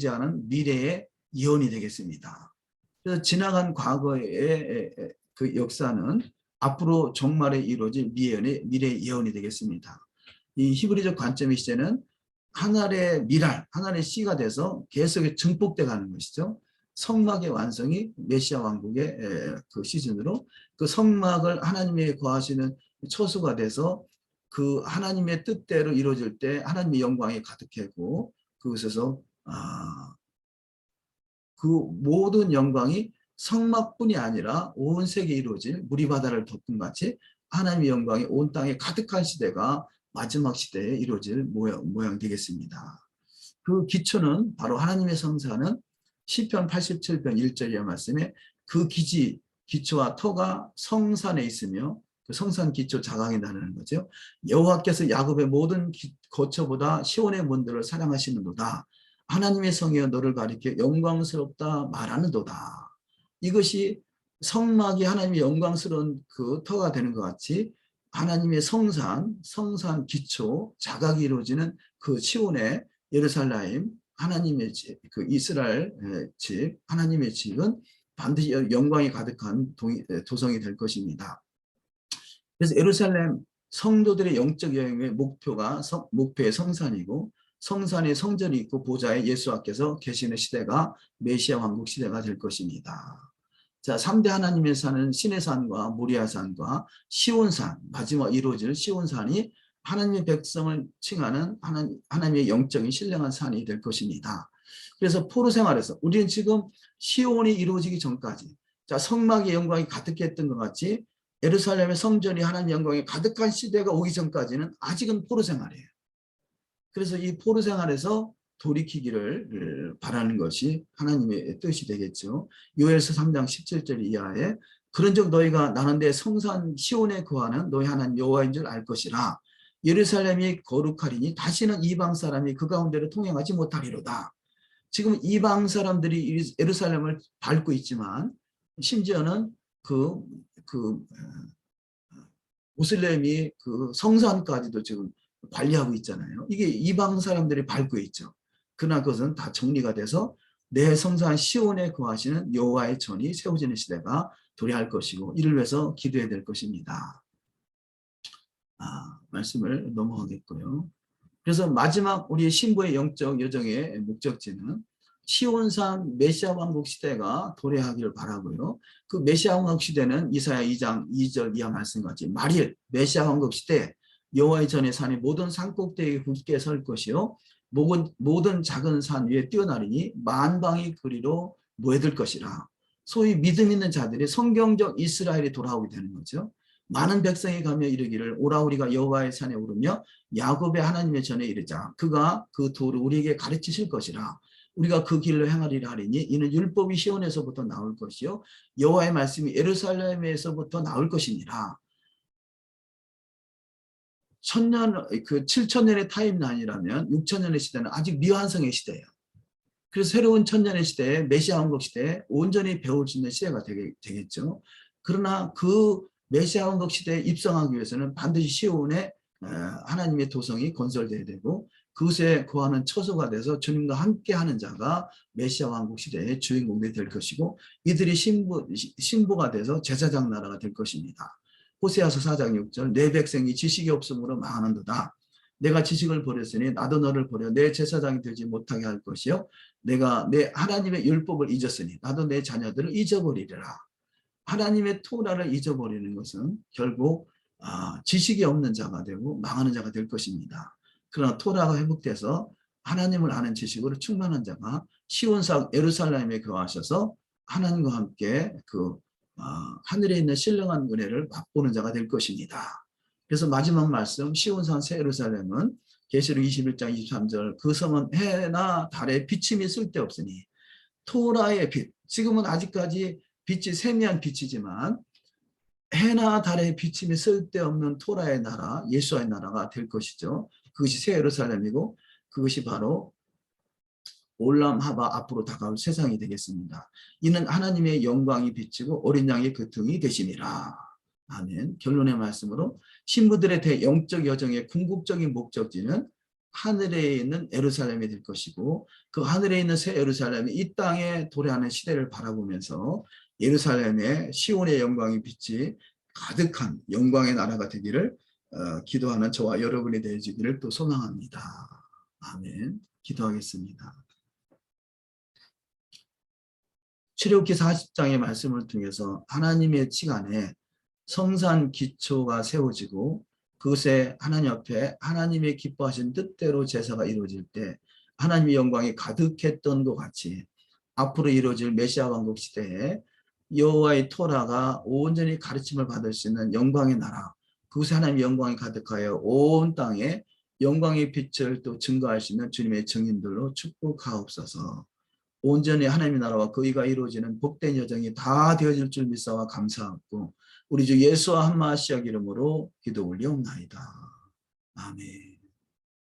A: 않은 미래의 예언이 되겠습니다. 그래서 지나간 과거의 그 역사는 앞으로 종말에 이루어질 미래의 예언이 되겠습니다. 이 히브리적 관점의 시제는 하늘의 미랄, 하늘의 씨가 돼서 계속 증폭돼 가는 것이죠. 성막의 완성이 메시아 왕국의 그 시즌으로 그 성막을 하나님의 거하시는 처소가 돼서 그 하나님의 뜻대로 이루어질 때 하나님의 영광이 가득하고 그곳에서 그 모든 영광이 성막뿐이 아니라 온 세계에 이루어질 무리 바다를 덮은 같이 하나님의 영광이 온 땅에 가득한 시대가 마지막 시대에 이루어질 모양 되겠습니다. 그 기초는 바로 하나님의 성사는 시편 87편 1절의 말씀에 그 기초와 터가 성산에 있으며 그 성산 기초 자강이 나는 거죠. 여호와께서 야곱의 모든 거처보다 시온의 문들을 사랑하시는도다. 하나님의 성이여 너를 가리켜 영광스럽다 말하는도다. 이것이 성막이 하나님의 영광스러운 그 터가 되는 것 같이 하나님의 성산 기초 자각이 이루어지는 그 시온의 예루살렘 하나님의 집, 그 이스라엘 집, 하나님의 집은 반드시 영광이 가득한 도성이 될 것입니다. 그래서 예루살렘 성도들의 영적 여행의 목표의 성산이고 성산에 성전이 있고 보좌에 예수와께서 계시는 시대가 메시아 왕국 시대가 될 것입니다. 자, 3대 하나님의 산은 시내산과 모리아산과 시온산, 마지막 이루어질 시온산이 하나님의 백성을 칭하는 하나님의 영적인 신령한 산이 될 것입니다. 그래서 포로 생활에서 우리는 지금 시온이 이루어지기 전까지 자, 성막의 영광이 가득했던 것 같이 예루살렘의 성전이 하나님의 영광이 가득한 시대가 오기 전까지는 아직은 포로 생활이에요. 그래서 이 포로 생활에서 돌이키기를 바라는 것이 하나님의 뜻이 되겠죠. 요엘서 3장 17절 이하에 그런즉 너희가 나는 내 성산 시온에 거하는 너희 하나님 여호와인 줄 알 것이라. 예루살렘이 거룩하리니 다시는 이방 사람이 그 가운데로 통행하지 못하리로다. 지금 이방 사람들이 예루살렘을 밟고 있지만 심지어는 그 모슬렘이 그 성산까지도 지금 관리하고 있잖아요. 이게 이방 사람들이 밟고 있죠. 그러나 그것은 다 정리가 돼서 내 성산 시온에 거하시는 여호와의 전이 세워지는 시대가 도래할 것이고 이를 위해서 기도해야 될 것입니다. 말씀을 넘어가겠고요. 그래서 마지막 우리의 신부의 영적 여정의 목적지는 시온산 메시아 왕국 시대가 도래하기를 바라고요. 그 메시아 왕국 시대는 이사야 2장 2절 이하 말씀같이 말일 메시아 왕국 시대 여호와의 전의 산이 모든 산 꼭대기에 굳게 설 것이요 모든 작은 산 위에 뛰어나리니 만방이 그리로 모여들 것이라. 소위 믿음 있는 자들이 성경적 이스라엘이 돌아오게 되는 거죠. 많은 백성이 가며 이르기를 오라 우리가 여호와의 산에 오르며 야곱의 하나님의 전에 이르자. 그가 그 도를 우리에게 가르치실 것이라. 우리가 그 길로 행하리라 하리니 이는 율법이 시온에서부터 나올 것이요 여호와의 말씀이 예루살렘에서부터 나올 것이니라. 7,000년의 타임라인이라면 6,000년의 시대는 아직 미완성의 시대예요. 그래서 새로운 1,000년의 시대에 메시아 왕국 시대에 온전히 배울 수 있는 시대가 되겠죠. 그러나 그 메시아 왕국 시대에 입성하기 위해서는 반드시 시온에 하나님의 도성이 건설되어야 되고 그것에 거하는 처소가 돼서 주님과 함께하는 자가 메시아 왕국 시대의 주인공이 될 것이고 이들이 신부가 돼서 제사장 나라가 될 것입니다. 호세아서 4장 6절 내 백성이 지식이 없음으로 망하는도다. 내가 지식을 버렸으니 나도 너를 버려 내 제사장이 되지 못하게 할 것이요 내가 내 하나님의 율법을 잊었으니 나도 내 자녀들을 잊어버리리라. 하나님의 토라를 잊어버리는 것은 결국 지식이 없는 자가 되고 망하는 자가 될 것입니다. 그러나 토라가 회복돼서 하나님을 아는 지식으로 충만한 자가 시온산 예루살렘에 거하셔서 하나님과 함께 하늘에 있는 신령한 은혜를 맛보는 자가 될 것입니다. 그래서 마지막 말씀 시온산 새 예루살렘은 계시록 21장 23절 그 성은 해나 달의 비침이 쓸데없으니 토라의 빛, 지금은 아직까지 빛이 세미한 빛이지만 해나 달의 비침이 쓸데없는 토라의 나라, 예수와의 나라가 될 것이죠. 그것이 새 예루살렘이고 그것이 바로 올람 하바 앞으로 다가올 세상이 되겠습니다. 이는 하나님의 영광이 비치고 어린 양의 그 등이 되심이라. 아멘. 결론의 말씀으로 신부들의 대영적 여정의 궁극적인 목적지는 하늘에 있는 예루살렘이 될 것이고 그 하늘에 있는 새 예루살렘이 이 땅에 도래하는 시대를 바라보면서 예루살렘의 시온의 영광이 빛이 가득한 영광의 나라가 되기를 기도하는 저와 여러분이 되어지기를 또 소망합니다. 아멘. 기도하겠습니다. 출애굽기 40장의 말씀을 통해서 하나님의 시간에 성산 기초가 세워지고 그것에 하나님 앞에 하나님의 기뻐하신 뜻대로 제사가 이루어질 때 하나님의 영광이 가득했던 것 같이 앞으로 이루어질 메시아 왕국 시대에 여호와의 토라가 온전히 가르침을 받을 수 있는 영광의 나라, 그곳에 하나님의 영광이 가득하여 온 땅에 영광의 빛을 또 증거할 수 있는 주님의 증인들로 축복하옵소서. 온전히 하나님의 나라와 거기가 이루어지는 복된 여정이 다 되어질 줄 믿사와 감사하고 우리 주 예수와 한마시아 이름으로 기도 올리옵나이다. 아멘.